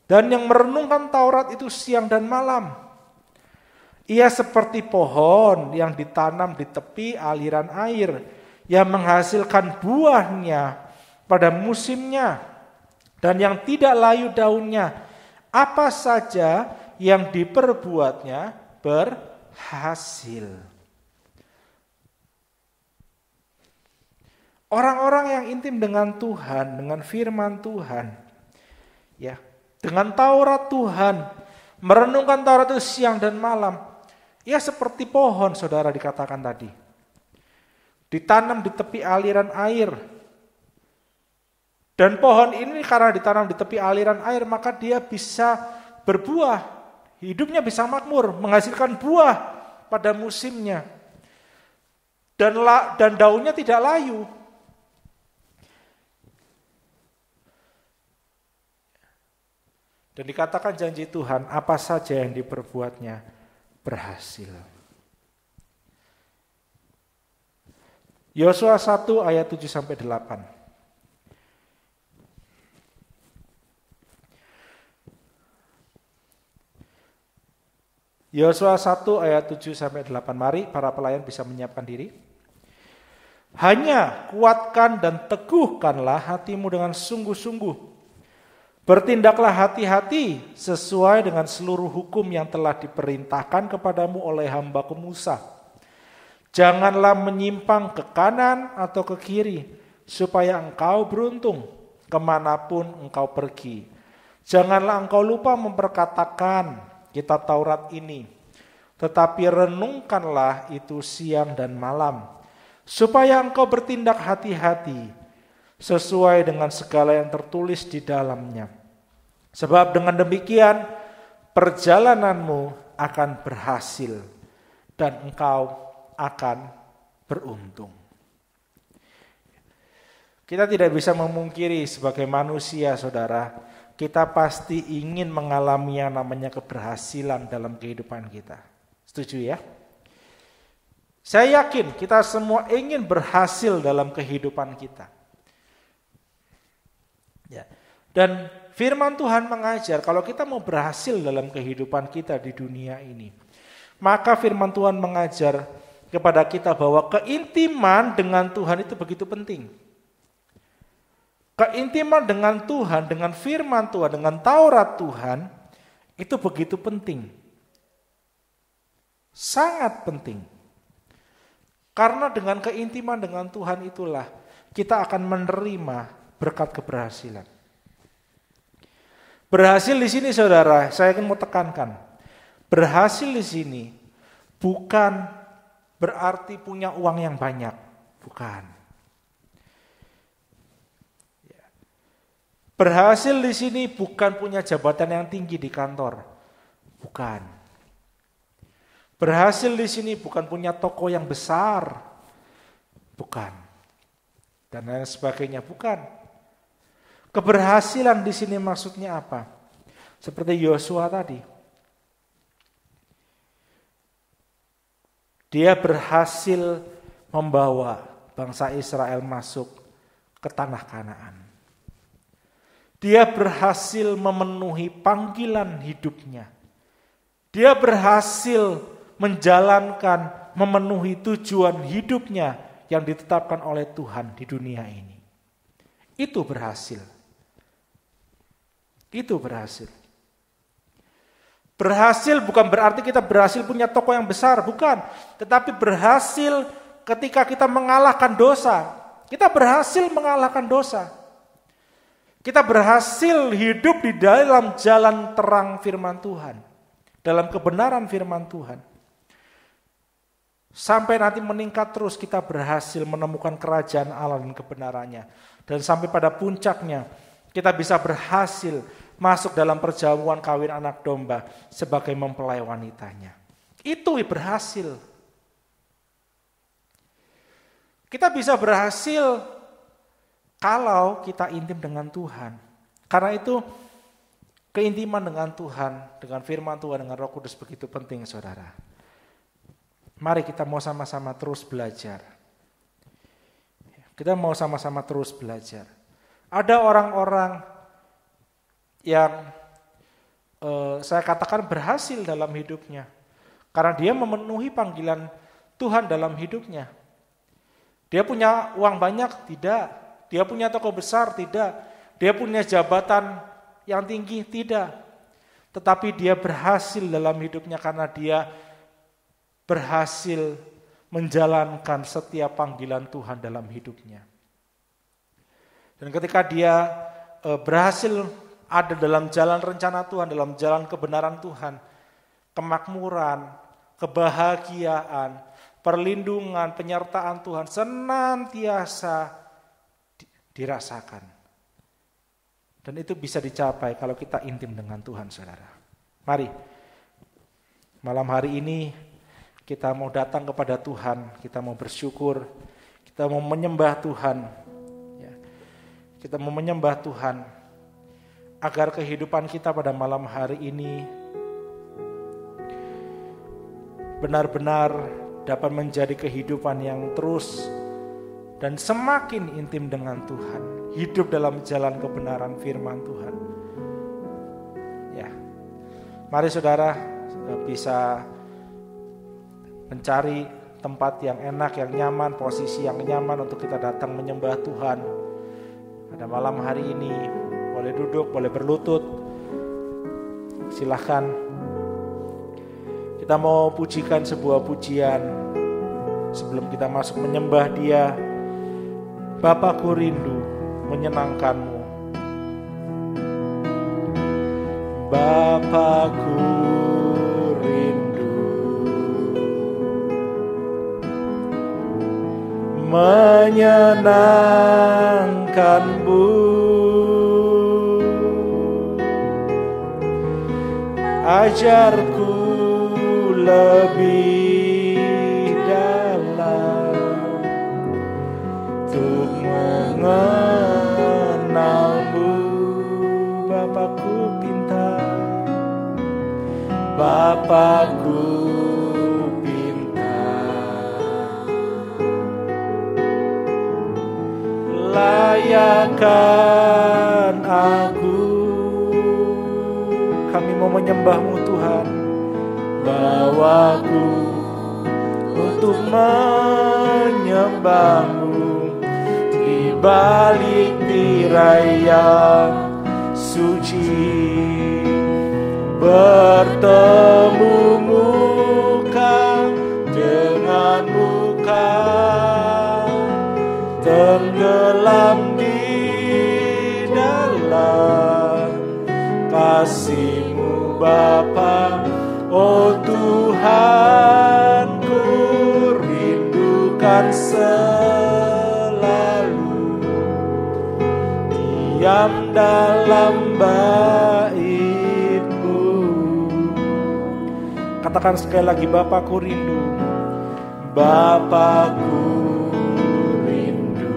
Dan yang merenungkan Taurat itu siang dan malam. Ia seperti pohon yang ditanam di tepi aliran air, yang menghasilkan buahnya pada musimnya, dan yang tidak layu daunnya. Apa saja yang diperbuatnya berhasil. Orang-orang yang intim dengan Tuhan, dengan firman Tuhan, ya, dengan Taurat Tuhan, merenungkan Taurat itu siang dan malam, ya seperti pohon, saudara, dikatakan tadi. Ditanam di tepi aliran air. Dan pohon ini karena ditanam di tepi aliran air, maka dia bisa berbuah, hidupnya bisa makmur, menghasilkan buah pada musimnya. Dan daunnya tidak layu. Dan dikatakan janji Tuhan, apa saja yang diperbuatnya berhasil. Yosua 1 ayat 7 sampai 8. Yosua 1 ayat 7 sampai 8. Mari para pelayan bisa menyiapkan diri. Hanya kuatkan dan teguhkanlah hatimu dengan sungguh-sungguh. Bertindaklah hati-hati sesuai dengan seluruh hukum yang telah diperintahkan kepadamu oleh hambaku Musa. Janganlah menyimpang ke kanan atau ke kiri, supaya engkau beruntung kemanapun engkau pergi. Janganlah engkau lupa memperkatakan kitab Taurat ini, tetapi renungkanlah itu siang dan malam, supaya engkau bertindak hati-hati sesuai dengan segala yang tertulis di dalamnya. Sebab dengan demikian perjalananmu akan berhasil dan engkau akan beruntung. Kita tidak bisa memungkiri sebagai manusia, saudara, kita pasti ingin mengalami yang namanya keberhasilan dalam kehidupan kita. Setuju ya? Saya yakin kita semua ingin berhasil dalam kehidupan kita. Ya. Dan firman Tuhan mengajar kalau kita mau berhasil dalam kehidupan kita di dunia ini, maka firman Tuhan mengajar kepada kita bahwa keintiman dengan Tuhan itu begitu penting. Keintiman dengan Tuhan, dengan firman Tuhan, dengan Taurat Tuhan, itu begitu penting. Sangat penting. Karena dengan keintiman dengan Tuhan itulah kita akan menerima berkat keberhasilan. Berhasil di sini, saudara, saya ingin mau tekankan. Berhasil di sini bukan berarti punya uang yang banyak. Bukan. Berhasil di sini bukan punya jabatan yang tinggi di kantor. Bukan. Berhasil di sini bukan punya toko yang besar. Bukan. Dan lain sebagainya, bukan. Keberhasilan di sini maksudnya apa? Seperti Yosua tadi. Dia berhasil membawa bangsa Israel masuk ke tanah Kanaan. Dia berhasil memenuhi panggilan hidupnya. Dia berhasil menjalankan, memenuhi tujuan hidupnya yang ditetapkan oleh Tuhan di dunia ini. Itu berhasil. Itu berhasil. Berhasil bukan berarti kita berhasil punya toko yang besar, bukan. Tetapi berhasil ketika kita mengalahkan dosa. Kita berhasil mengalahkan dosa. Kita berhasil hidup di dalam jalan terang firman Tuhan. Dalam kebenaran firman Tuhan. Sampai nanti meningkat terus kita berhasil menemukan kerajaan Allah dan kebenarannya. Dan sampai pada puncaknya kita bisa berhasil masuk dalam perjamuan kawin anak domba sebagai mempelai wanitanya. Itu berhasil. Kita bisa berhasil kalau kita intim dengan Tuhan. Karena itu keintiman dengan Tuhan, dengan firman Tuhan, dengan Roh Kudus begitu penting, saudara. Mari kita mau sama-sama terus belajar. Kita mau sama-sama terus belajar. Ada orang-orang yang saya katakan berhasil dalam hidupnya. Karena dia memenuhi panggilan Tuhan dalam hidupnya. Dia punya uang banyak? Tidak. Dia punya toko besar? Tidak. Dia punya jabatan yang tinggi? Tidak. Tetapi dia berhasil dalam hidupnya karena dia berhasil menjalankan setiap panggilan Tuhan dalam hidupnya. Dan ketika dia berhasil ada dalam jalan rencana Tuhan, dalam jalan kebenaran Tuhan, kemakmuran, kebahagiaan, perlindungan, penyertaan Tuhan senantiasa dirasakan. Dan itu bisa dicapai kalau kita intim dengan Tuhan, saudara. Mari, malam hari ini kita mau datang kepada Tuhan, kita mau bersyukur, kita mau menyembah Tuhan. Kita mau menyembah Tuhan agar kehidupan kita pada malam hari ini benar-benar dapat menjadi kehidupan yang terus dan semakin intim dengan Tuhan, hidup dalam jalan kebenaran firman Tuhan. Ya, mari saudara bisa mencari tempat yang enak, yang nyaman, posisi yang nyaman untuk kita datang menyembah Tuhan. Pada malam hari ini boleh duduk, boleh berlutut. Silahkan. Kita mau pujikan sebuah pujian sebelum kita masuk menyembah Dia. Bapa, ku rindu menyenangkan-Mu. Bapakku rindu menyenangkan-Mu, ajarku lebih dalam untuk mengenal-Mu. Bapakku pintar, Bapakku pintar, layakkan aku. Kami mau menyembah-Mu Tuhan. Bawaku untuk menyembah-Mu di balik tirai yang suci, bertemu muka dengan muka, tenggelam di dalam kasih-Mu Bapa. Oh Tuhan, ku rindukan selalu diam dalam bait-Mu. Katakan sekali lagi, Bapakku rindu, Bapakku rindu.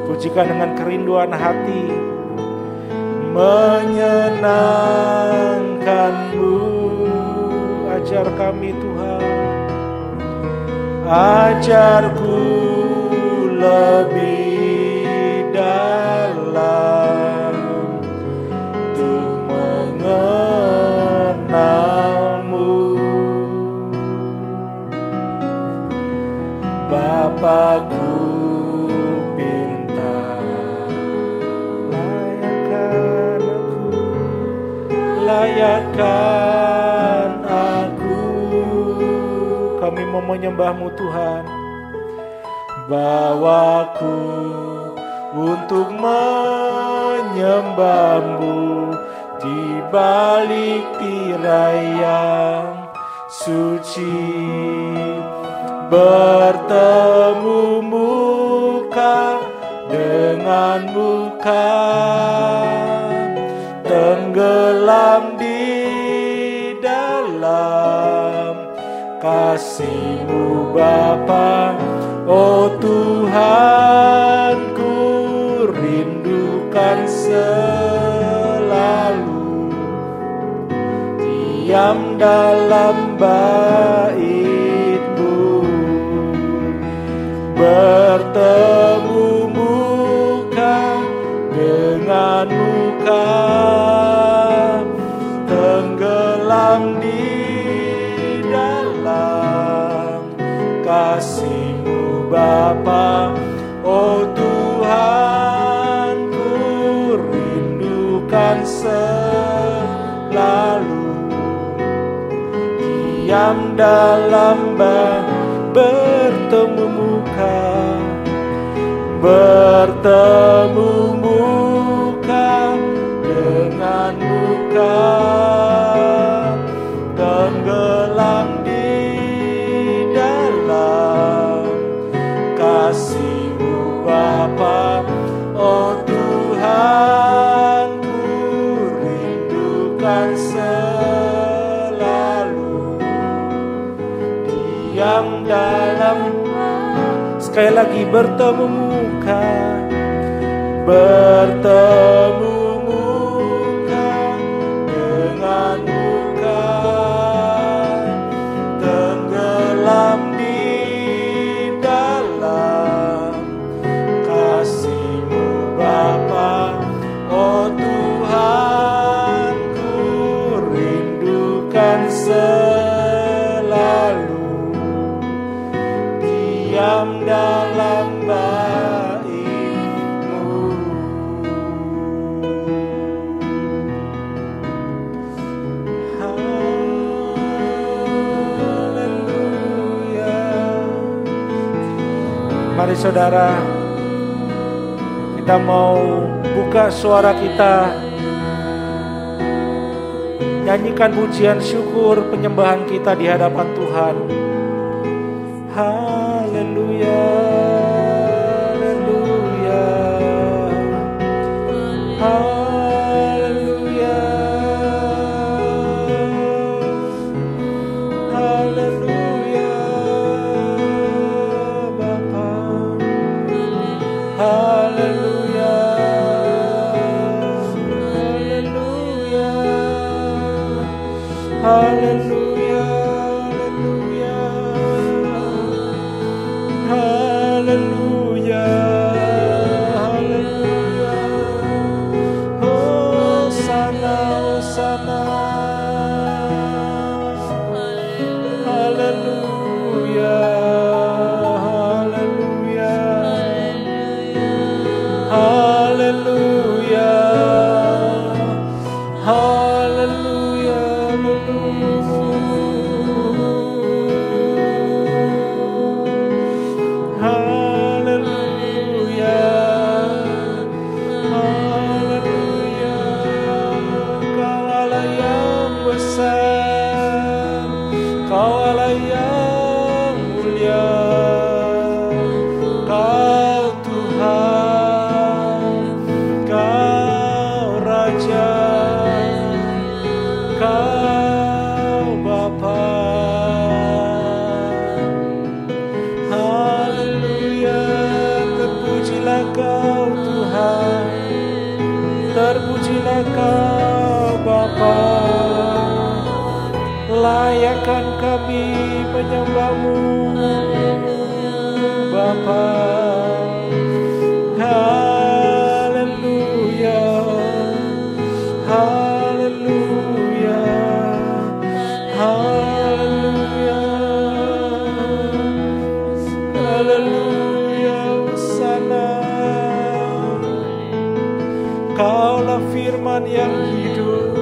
Pujikan dengan kerinduan hati, menyenangkan-Mu. Ajar kami Tuhan, ajarku lebih dalam untuk mengenal-Mu. Bapakku pintar, layakkan aku, layakkan aku. Kami mau menyembah-Mu Tuhan. Bawaku untuk menyembah-Mu di balik tirai yang suci, bertemu muka dengan muka, tenggelam di dalam kasih-Mu Bapa. Oh Tuhan, ku rindukan selalu diam dalam bait-Mu, bertemu muka dengan muka, tenggelam di dalam kasih-Mu Bapa. Oh Tuhan, ku rindukan selalu diam dalam bertemu muka, bertemu muka dengan muka, tenggelam di dalam kasih-Mu Bapa. Oh Tuhan, ku rindukan selalu diam dalam. Sekali lagi, bertemu muka, bertemu muka dengan muka, tenggelam di dalam kasih-Mu Bapa. Oh Tuhan, ku rindukan selalu diam dalam bait-Mu. Haleluya. Mari saudara, kita mau buka suara kita Nyanyikan pujian syukur penyembahan kita di hadapan Tuhan. Haleluya, haleluya, haleluya, haleluya, Bapa, haleluya, haleluya, haleluya. Haleluya, haleluya, Hosana, Hosana, haleluya, haleluya, haleluya, haleluya, terpujilah Kau Bapa, layakkan kami menyembah-Mu Bapa. Haleluya, haleluya, haleluya, haleluya, Hosana. Kaulah firman yang hidup,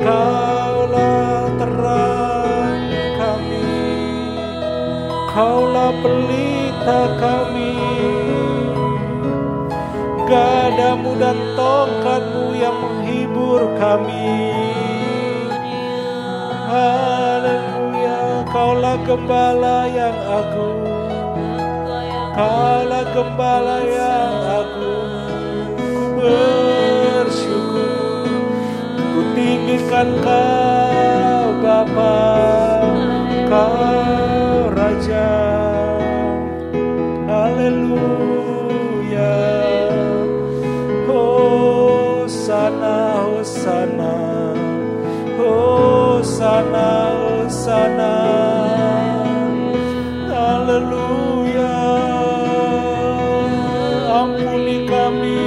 Kaulah terang kami, Kaulah pelita kami, gadamu dan tongkatmu yang menghibur kami. Haleluya, Kaulah gembala yang agung, Kaulah gembala yang agung. Bersyukur, ku tinggikan Kau Bapa, Kau Raja. Haleluya, Hosana, Hosana, Hosana, Hosana. Haleluya, ampuni kami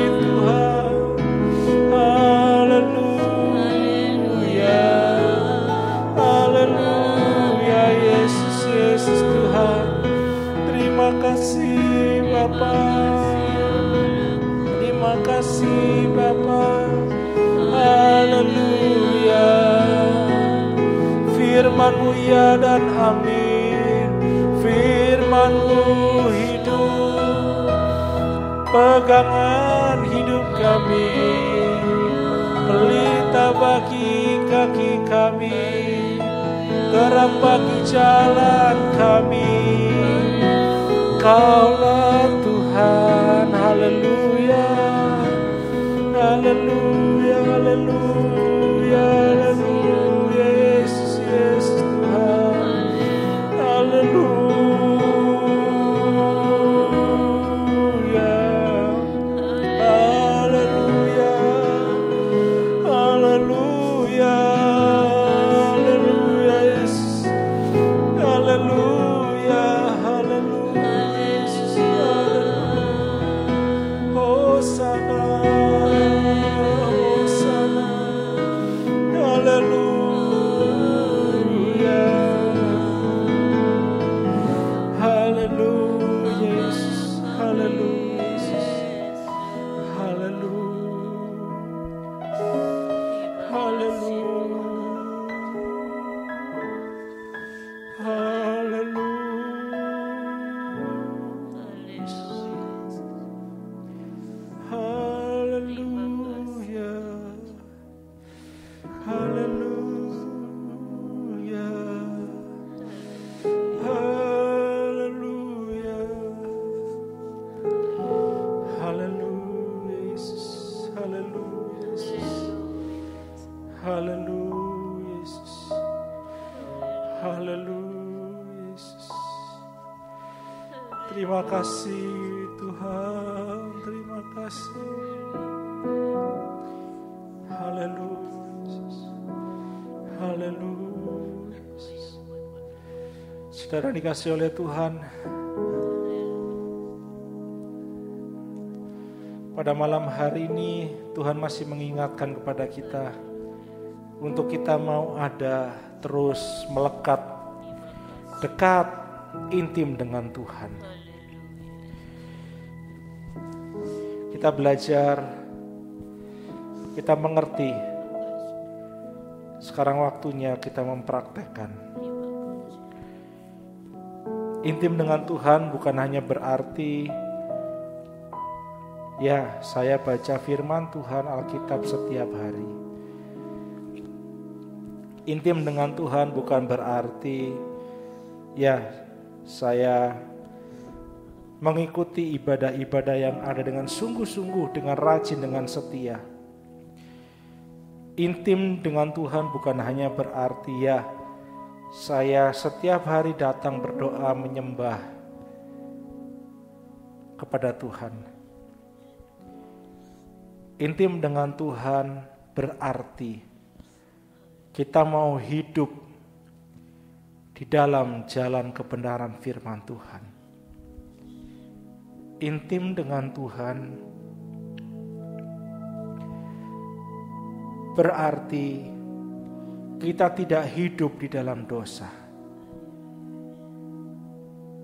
terima kasih Bapa. Haleluya, firman-Mu ya dan amin, firman-Mu hidup, pegangan hidup kami, pelita bagi kaki kami, terang bagi jalan kami. Kaulah Tuhan, haleluya, haleluya, haleluya, haleluya, Yesus, Yesus Tuhan, haleluya, haleluya, haleluya, haleluya, Yesus, haleluya, haleluya. Hosana, Hosana, haleluya, haleluya, Yesus, haleluya, Yesus, haleluya, haleluya, haleluya, haleluya, haleluya. Haleluya Yesus. Terima kasih Tuhan, terima kasih. Haleluya Yesus. Haleluya Yesus. Saudara dikasih oleh Tuhan, pada malam hari ini Tuhan masih mengingatkan kepada kita untuk kita mau ada terus melekat, dekat, intim dengan Tuhan. Kita belajar, kita mengerti. Sekarang waktunya kita mempraktekkan. Intim dengan Tuhan bukan hanya berarti ya, saya baca firman Tuhan Alkitab setiap hari. Intim dengan Tuhan bukan berarti ya, saya mengikuti ibadah-ibadah yang ada dengan sungguh-sungguh, dengan rajin, dengan setia. Intim dengan Tuhan bukan hanya berarti ya, saya setiap hari datang berdoa menyembah kepada Tuhan. Intim dengan Tuhan berarti kita mau hidup di dalam jalan kebenaran firman Tuhan. Intim dengan Tuhan berarti kita tidak hidup di dalam dosa,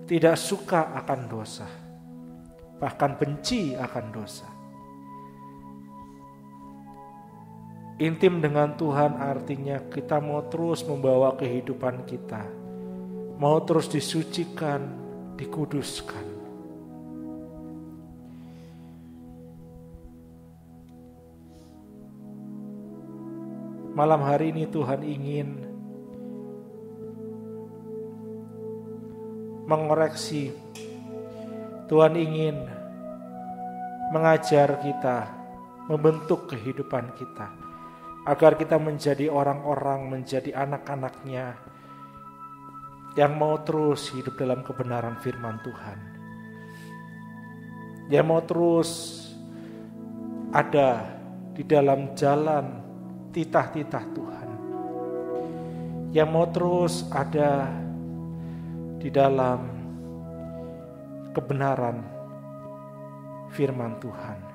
tidak suka akan dosa, bahkan benci akan dosa. Intim dengan Tuhan artinya kita mau terus membawa kehidupan kita, mau terus disucikan, dikuduskan. Malam hari ini Tuhan ingin mengoreksi, Tuhan ingin mengajar kita, membentuk kehidupan kita, agar kita menjadi orang-orang, menjadi anak-anaknya yang mau terus hidup dalam kebenaran firman Tuhan, yang mau terus ada di dalam jalan titah-titah Tuhan, yang mau terus ada di dalam kebenaran firman Tuhan.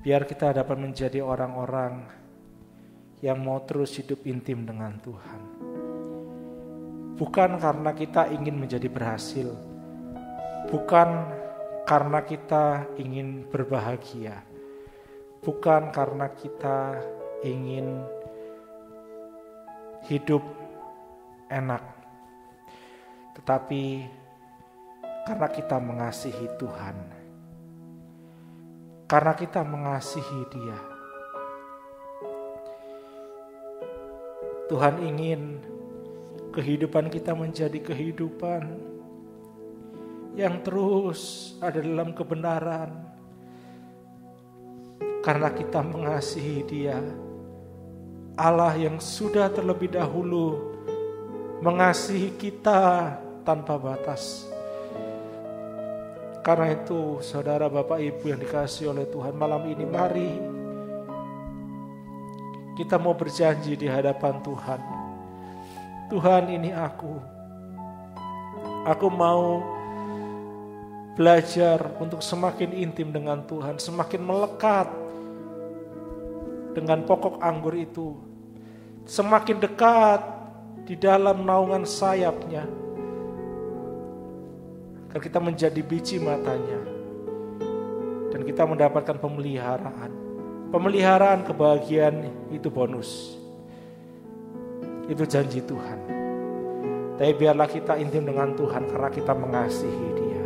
Biar kita dapat menjadi orang-orang yang mau terus hidup intim dengan Tuhan. Bukan karena kita ingin menjadi berhasil, bukan karena kita ingin berbahagia, bukan karena kita ingin hidup enak, tetapi karena kita mengasihi Tuhan, karena kita mengasihi Dia. Tuhan ingin kehidupan kita menjadi kehidupan yang terus ada dalam kebenaran, karena kita mengasihi Dia, Allah yang sudah terlebih dahulu mengasihi kita tanpa batas. Karena itu saudara, Bapak, Ibu yang dikasihi oleh Tuhan, malam ini mari kita mau berjanji di hadapan Tuhan. Tuhan, ini aku mau belajar untuk semakin intim dengan Tuhan, semakin melekat dengan pokok anggur itu, semakin dekat di dalam naungan sayapnya, agar kita menjadi biji matanya dan kita mendapatkan pemeliharaan kebahagiaan. Itu bonus, itu janji Tuhan. Tapi biarlah kita intim dengan Tuhan karena kita mengasihi Dia.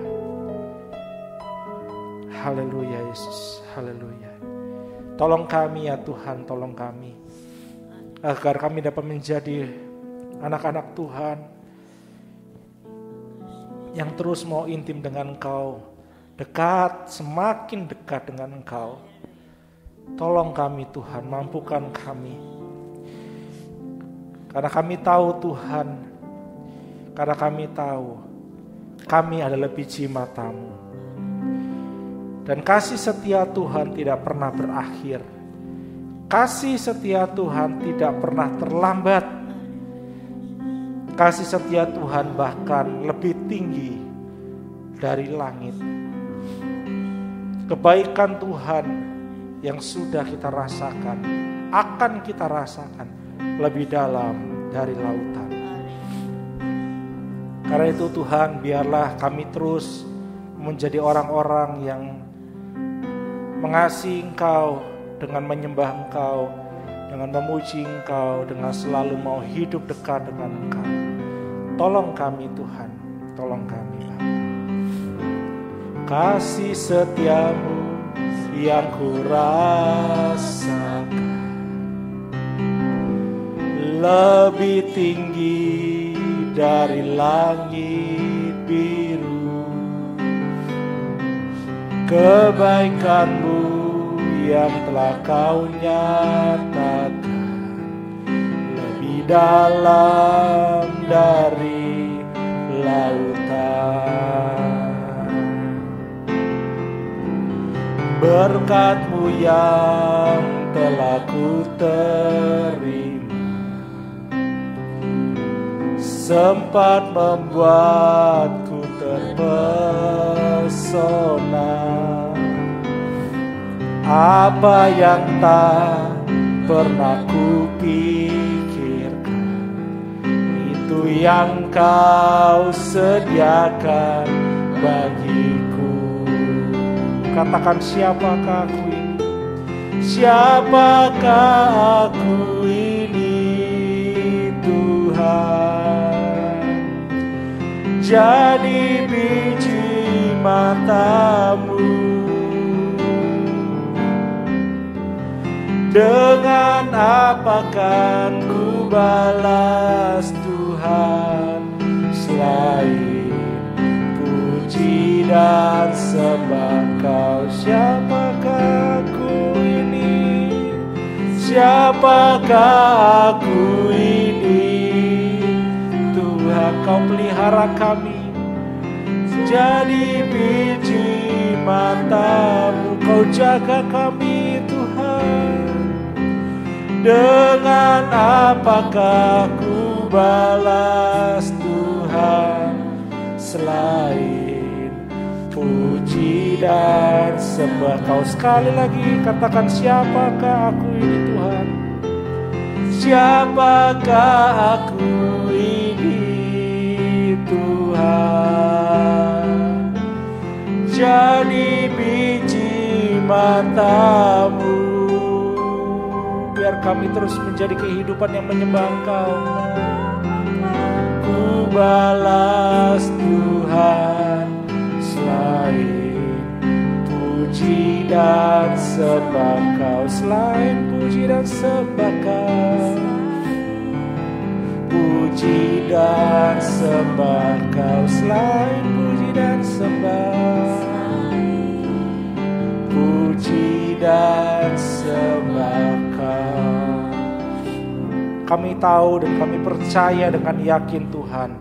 Haleluya Yesus, haleluya. Tolong kami ya Tuhan, tolong kami, agar kami dapat menjadi anak-anak Tuhan yang terus mau intim dengan Engkau, dekat, semakin dekat dengan Engkau, Tolong kami Tuhan, mampukan kami. Karena kami tahu Tuhan, karena kami tahu kami adalah biji mata-Mu. Dan kasih setia Tuhan tidak pernah berakhir. Kasih setia Tuhan tidak pernah terlambat. Kasih setia Tuhan bahkan lebih tinggi dari langit. Kebaikan Tuhan yang sudah kita rasakan, akan kita rasakan lebih dalam dari lautan. Karena itu Tuhan, biarlah kami terus menjadi orang-orang yang mengasihi Engkau, dengan menyembah Engkau, dengan memuji Engkau, dengan selalu mau hidup dekat dengan Engkau. Tolong kami Tuhan, tolong kami Bapa. Kasih setia-Mu yang kurasakan lebih tinggi dari langit biru. Kebaikan-Mu yang telah Kau nyatakan lebih dalam dari lautan. Berkat-Mu yang telah ku terima sempat membuatku terpesona. Apa yang tak pernah kupikirkan, itu yang Kau sediakan bagiku. Katakan, siapakah aku ini? Siapakah aku ini Tuhan? Jadi biji mata-Mu. Dengan apa kan ku balas Tuhan, selain puji dan sembah Kau? Siapakah aku ini? Siapakah aku ini? Tuhan, Kau pelihara kami jadi biji mata-Mu. Kau jaga kami Tuhan. Dengan apakah ku balas Tuhan, selain puji dan sembah Kau? Sekali lagi katakan, siapakah aku ini Tuhan? Siapakah aku ini Tuhan? Jadi biji mata-Mu. Biar kami terus menjadi kehidupan yang menyembah Engkau. Ku balas Tuhan, selain puji dan sembah Kau. Selain puji dan sembah Kau, puji dan sembah Kau. Selain puji dan sembah, puji dan sembah Kau. Kami tahu dan kami percaya dengan yakin Tuhan,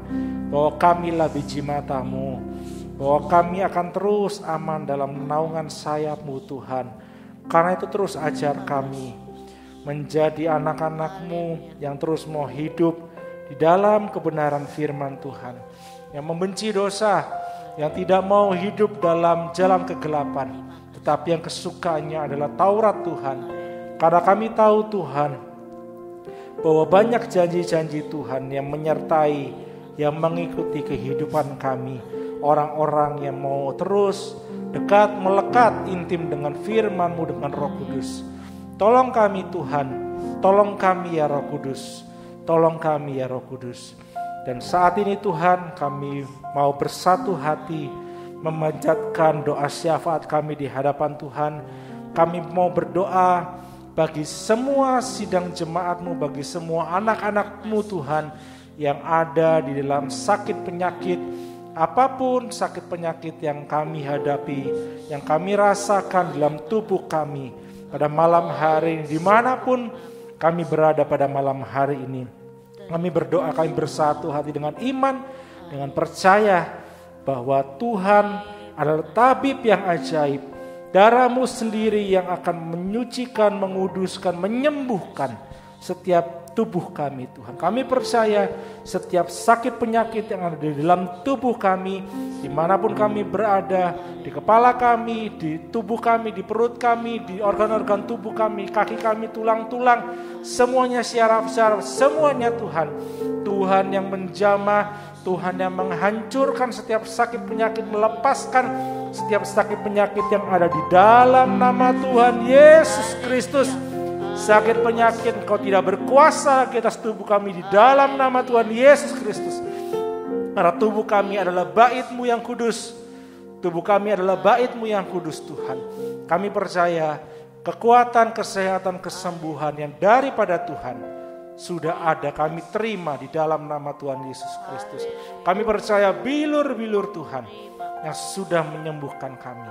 bahwa kamilah biji mata-Mu, bahwa kami akan terus aman dalam naungan sayap-Mu Tuhan. Karena itu terus ajar kami menjadi anak-anak-Mu yang terus mau hidup di dalam kebenaran firman Tuhan, yang membenci dosa, yang tidak mau hidup dalam jalan kegelapan, tetapi yang kesukaannya adalah Taurat Tuhan. Karena kami tahu Tuhan, bahwa banyak janji-janji Tuhan yang menyertai, yang mengikuti kehidupan kami. Orang-orang yang mau terus dekat, melekat, intim dengan firman-Mu, dengan Roh Kudus. Tolong kami Tuhan, tolong kami ya Roh Kudus, tolong kami ya Roh Kudus. Dan saat ini Tuhan, kami mau bersatu hati memanjatkan doa syafaat kami di hadapan Tuhan. Kami mau berdoa bagi semua sidang jemaat-Mu, bagi semua anak-anak-Mu Tuhan, yang ada di dalam sakit penyakit, apapun sakit penyakit yang kami hadapi, yang kami rasakan dalam tubuh kami. pada malam hari ini, dimanapun kami berada pada malam hari ini. Kami berdoa, kami bersatu hati dengan iman, dengan percaya bahwa Tuhan adalah tabib yang ajaib. Darah-Mu sendiri yang akan menyucikan, menguduskan, menyembuhkan setiap tubuh kami Tuhan. Kami percaya setiap sakit penyakit yang ada di dalam tubuh kami, dimanapun kami berada, di kepala kami, di tubuh kami, di perut kami, di organ-organ tubuh kami, kaki kami, tulang-tulang, semuanya syaraf-syaraf, semuanya Tuhan. Tuhan yang menjamah, Tuhan yang menghancurkan setiap sakit penyakit, melepaskan setiap sakit penyakit yang ada di dalam nama Tuhan Yesus Kristus. Sakit penyakit Engkau tidak berkuasa lagi atas tubuh kami di dalam nama Tuhan Yesus Kristus. Karena tubuh kami adalah bait-Mu yang kudus. Tubuh kami adalah bait-Mu yang kudus Tuhan. Kami percaya kekuatan, kesehatan, kesembuhan yang daripada Tuhan sudah ada, kami terima di dalam nama Tuhan Yesus Kristus. Kami percaya bilur-bilur Tuhan yang sudah menyembuhkan kami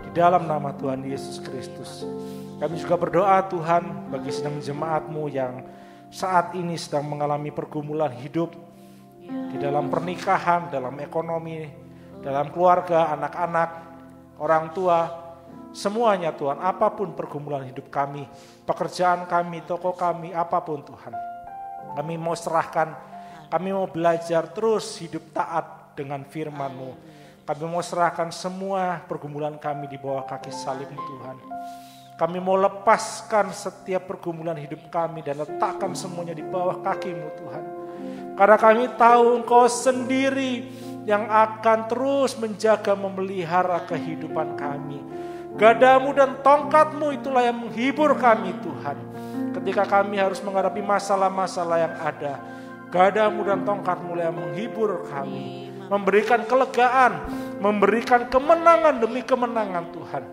di dalam nama Tuhan Yesus Kristus. Kami juga berdoa Tuhan bagi sedang jemaat-Mu yang saat ini sedang mengalami pergumulan hidup di dalam pernikahan, dalam ekonomi, dalam keluarga, anak-anak, orang tua, semuanya Tuhan, apapun pergumulan hidup kami, pekerjaan kami, toko kami, apapun Tuhan. Kami mau serahkan, kami mau belajar terus hidup taat dengan firman-Mu. Kami mau serahkan semua pergumulan kami di bawah kaki salib-Mu Tuhan. Kami mau lepaskan setiap pergumulan hidup kami dan letakkan semuanya di bawah kaki-Mu Tuhan. Karena kami tahu Engkau sendiri yang akan terus menjaga, memelihara kehidupan kami. Gadamu dan tongkat-Mu itulah yang menghibur kami Tuhan. Ketika kami harus menghadapi masalah-masalah yang ada, Gadamu dan tongkat-Mu yang menghibur kami, memberikan kelegaan, memberikan kemenangan demi kemenangan Tuhan.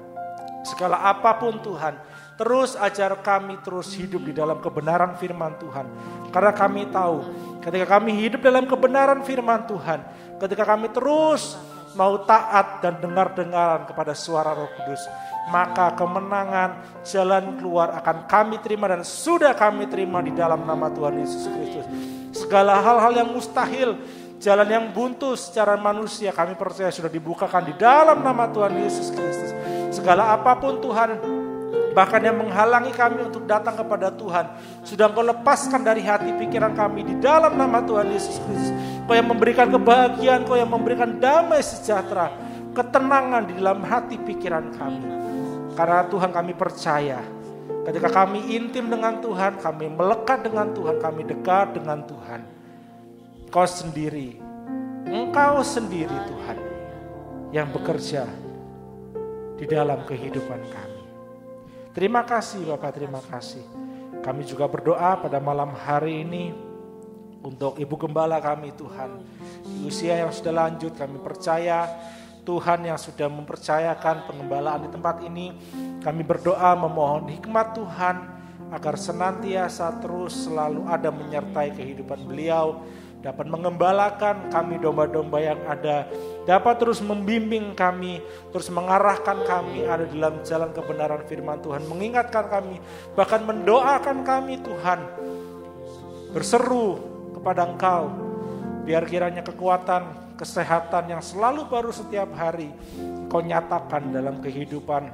Segala apapun Tuhan, terus ajar kami terus hidup di dalam kebenaran firman Tuhan. Karena kami tahu ketika kami hidup dalam kebenaran firman Tuhan, ketika kami terus mau taat dan dengar-dengaran kepada suara Roh Kudus, maka kemenangan, jalan keluar akan kami terima dan sudah kami terima di dalam nama Tuhan Yesus Kristus. Segala hal-hal yang mustahil, jalan yang buntu secara manusia, kami percaya sudah dibukakan di dalam nama Tuhan Yesus Kristus. Segala apapun Tuhan, bahkan yang menghalangi kami untuk datang kepada Tuhan, sudah Engkau lepaskan dari hati pikiran kami di dalam nama Tuhan Yesus Kristus. Engkau yang memberikan kebahagiaan, Engkau yang memberikan damai sejahtera, ketenangan di dalam hati pikiran kami. Karena Tuhan kami percaya, ketika kami intim dengan Tuhan, kami melekat dengan Tuhan, kami dekat dengan Tuhan. Engkau sendiri Tuhan yang bekerja di dalam kehidupan kami. Terima kasih Bapak, terima kasih. Kami juga berdoa pada malam hari ini untuk Ibu Gembala kami Tuhan. Di usia yang sudah lanjut, kami percaya Tuhan yang sudah mempercayakan pengembalaan di tempat ini. Kami berdoa memohon hikmat Tuhan agar senantiasa terus selalu ada menyertai kehidupan beliau, dapat mengembalakan kami domba-domba yang ada, dapat terus membimbing kami, terus mengarahkan kami ada dalam jalan kebenaran firman Tuhan, mengingatkan kami, bahkan mendoakan kami Tuhan, berseru kepada Engkau, biar kiranya kekuatan, kesehatan yang selalu baru setiap hari Kau nyatakan dalam kehidupan,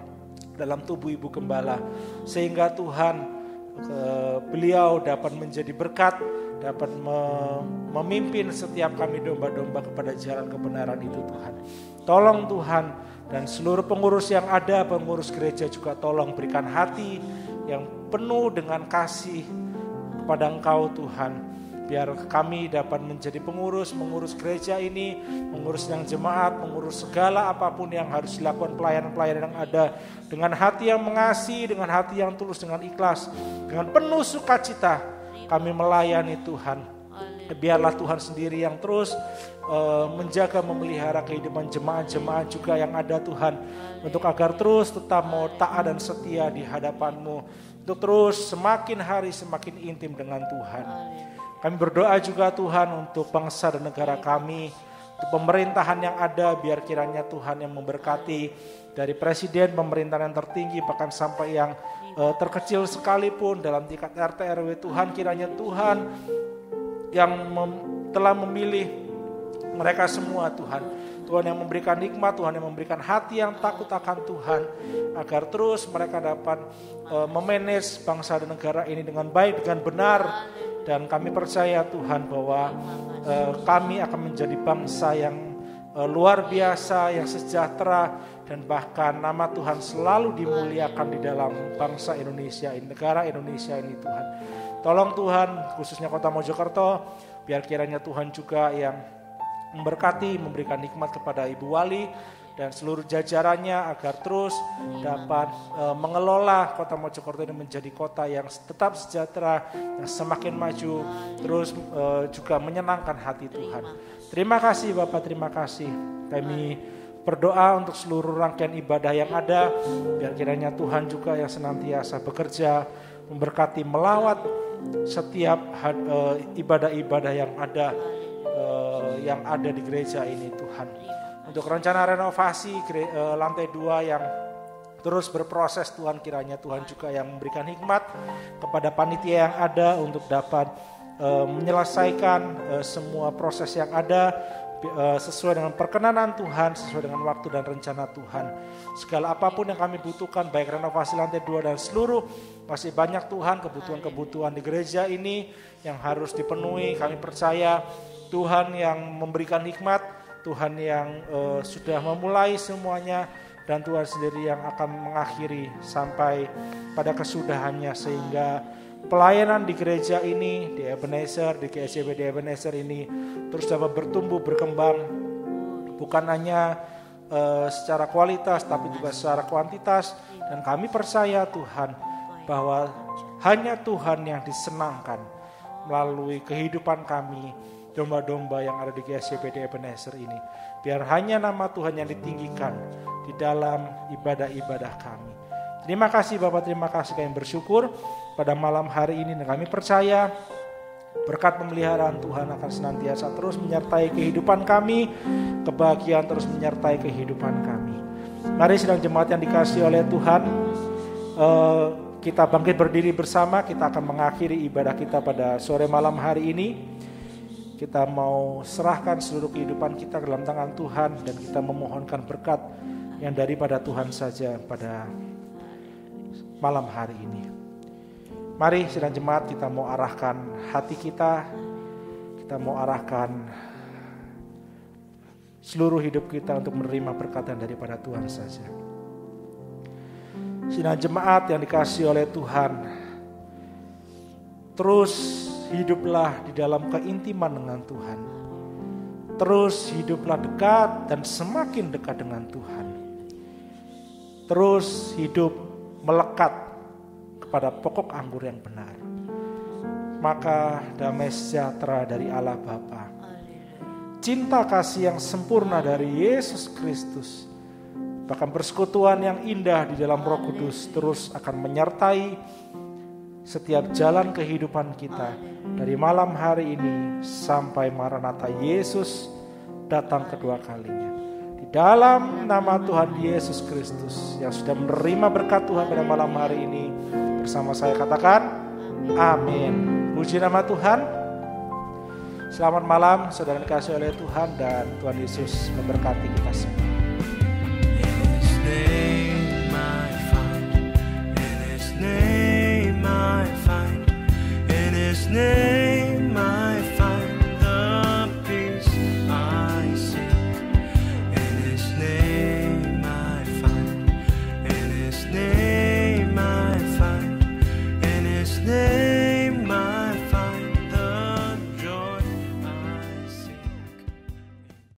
dalam tubuh Ibu Gembala, sehingga Tuhan beliau dapat menjadi berkat, dapat memimpin setiap kami domba-domba kepada jalan kebenaran itu Tuhan. Tolong Tuhan, dan seluruh pengurus yang ada, pengurus gereja juga tolong berikan hati yang penuh dengan kasih kepada Engkau Tuhan. Biar kami dapat menjadi mengurus gereja ini, mengurus yang jemaat, mengurus segala apapun yang harus dilakukan pelayanan-pelayanan yang ada, dengan hati yang mengasihi, dengan hati yang tulus, dengan ikhlas, dengan penuh sukacita kami melayani Tuhan. Biarlah Tuhan sendiri yang terus menjaga, memelihara kehidupan jemaat-jemaat juga yang ada Tuhan, untuk agar terus tetap mau taat dan setia di hadapan-Mu, untuk terus semakin hari semakin intim dengan Tuhan. Kami berdoa juga Tuhan untuk bangsa dan negara kami, pemerintahan yang ada, biar kiranya Tuhan yang memberkati dari presiden, pemerintahan yang tertinggi, bahkan sampai yang terkecil sekalipun dalam tingkat RT RW. Tuhan, kiranya Tuhan yang telah memilih mereka semua, Tuhan yang memberikan hikmat, Tuhan yang memberikan hati yang takut akan Tuhan, agar terus mereka dapat memanage bangsa dan negara ini dengan baik, dengan benar. Dan kami percaya Tuhan bahwa kami akan menjadi bangsa yang luar biasa, yang sejahtera, dan bahkan nama Tuhan selalu dimuliakan di dalam bangsa Indonesia ini, negara Indonesia ini, Tuhan. Tolong Tuhan, khususnya Kota Mojokerto, biar kiranya Tuhan juga yang memberkati, memberikan nikmat kepada Ibu Wali dan seluruh jajarannya, agar terus dapat mengelola Kota Mojokerto ini menjadi kota yang tetap sejahtera, yang semakin maju, terus juga menyenangkan hati Tuhan. Terima kasih Bapak, terima kasih. Kami berdoa untuk seluruh rangkaian ibadah yang ada, biar kiranya Tuhan juga yang senantiasa bekerja, memberkati, melawat setiap ibadah-ibadah yang ada di gereja ini, Tuhan. Untuk rencana renovasi lantai 2 yang terus berproses, Tuhan, kiranya Tuhan juga yang memberikan hikmat kepada panitia yang ada untuk dapat menyelesaikan semua proses yang ada sesuai dengan perkenanan Tuhan, sesuai dengan waktu dan rencana Tuhan. Segala apapun yang kami butuhkan, baik renovasi lantai 2 dan seluruh, masih banyak Tuhan kebutuhan-kebutuhan di gereja ini yang harus dipenuhi. Kami percaya Tuhan yang memberikan hikmat, Tuhan yang sudah memulai semuanya, dan Tuhan sendiri yang akan mengakhiri sampai pada kesudahannya, sehingga pelayanan di gereja ini, di Ebenezer, di GSCB di Ebenezer ini terus dapat bertumbuh, berkembang, bukan hanya secara kualitas tapi juga secara kuantitas. Dan kami percaya Tuhan bahwa hanya Tuhan yang disenangkan melalui kehidupan kami, domba-domba yang ada di GSCB di Ebenezer ini. Biar hanya nama Tuhan yang ditinggikan di dalam ibadah-ibadah kami. Terima kasih Bapak, terima kasih, kami bersyukur pada malam hari ini, dan kami percaya berkat pemeliharaan Tuhan akan senantiasa terus menyertai kehidupan kami, kebahagiaan terus menyertai kehidupan kami. Mari sidang jemaat yang dikasihi oleh Tuhan, kita bangkit berdiri bersama. Kita akan mengakhiri ibadah kita pada sore malam hari ini. Kita mau serahkan seluruh kehidupan kita ke dalam tangan Tuhan, dan kita memohonkan berkat yang daripada Tuhan saja pada malam hari ini. Mari sidang jemaat, kita mau arahkan hati kita mau arahkan seluruh hidup kita untuk menerima berkatan daripada Tuhan saja. Sidang jemaat yang dikasihi oleh Tuhan, terus hiduplah di dalam keintiman dengan Tuhan. Terus hiduplah dekat dan semakin dekat dengan Tuhan. Terus hidup melekat kepada pokok anggur yang benar. Maka damai sejahtera dari Allah Bapa, cinta kasih yang sempurna dari Yesus Kristus, bahkan persekutuan yang indah di dalam Roh Kudus terus akan menyertai setiap jalan kehidupan kita dari malam hari ini sampai Maranatha Yesus datang kedua kalinya. Di dalam nama Tuhan Yesus Kristus yang sudah menerima berkat Tuhan pada malam hari ini, bersama saya katakan amin. Puji nama Tuhan. Selamat malam saudara dikasihi oleh Tuhan, dan Tuhan Yesus memberkati kita semua.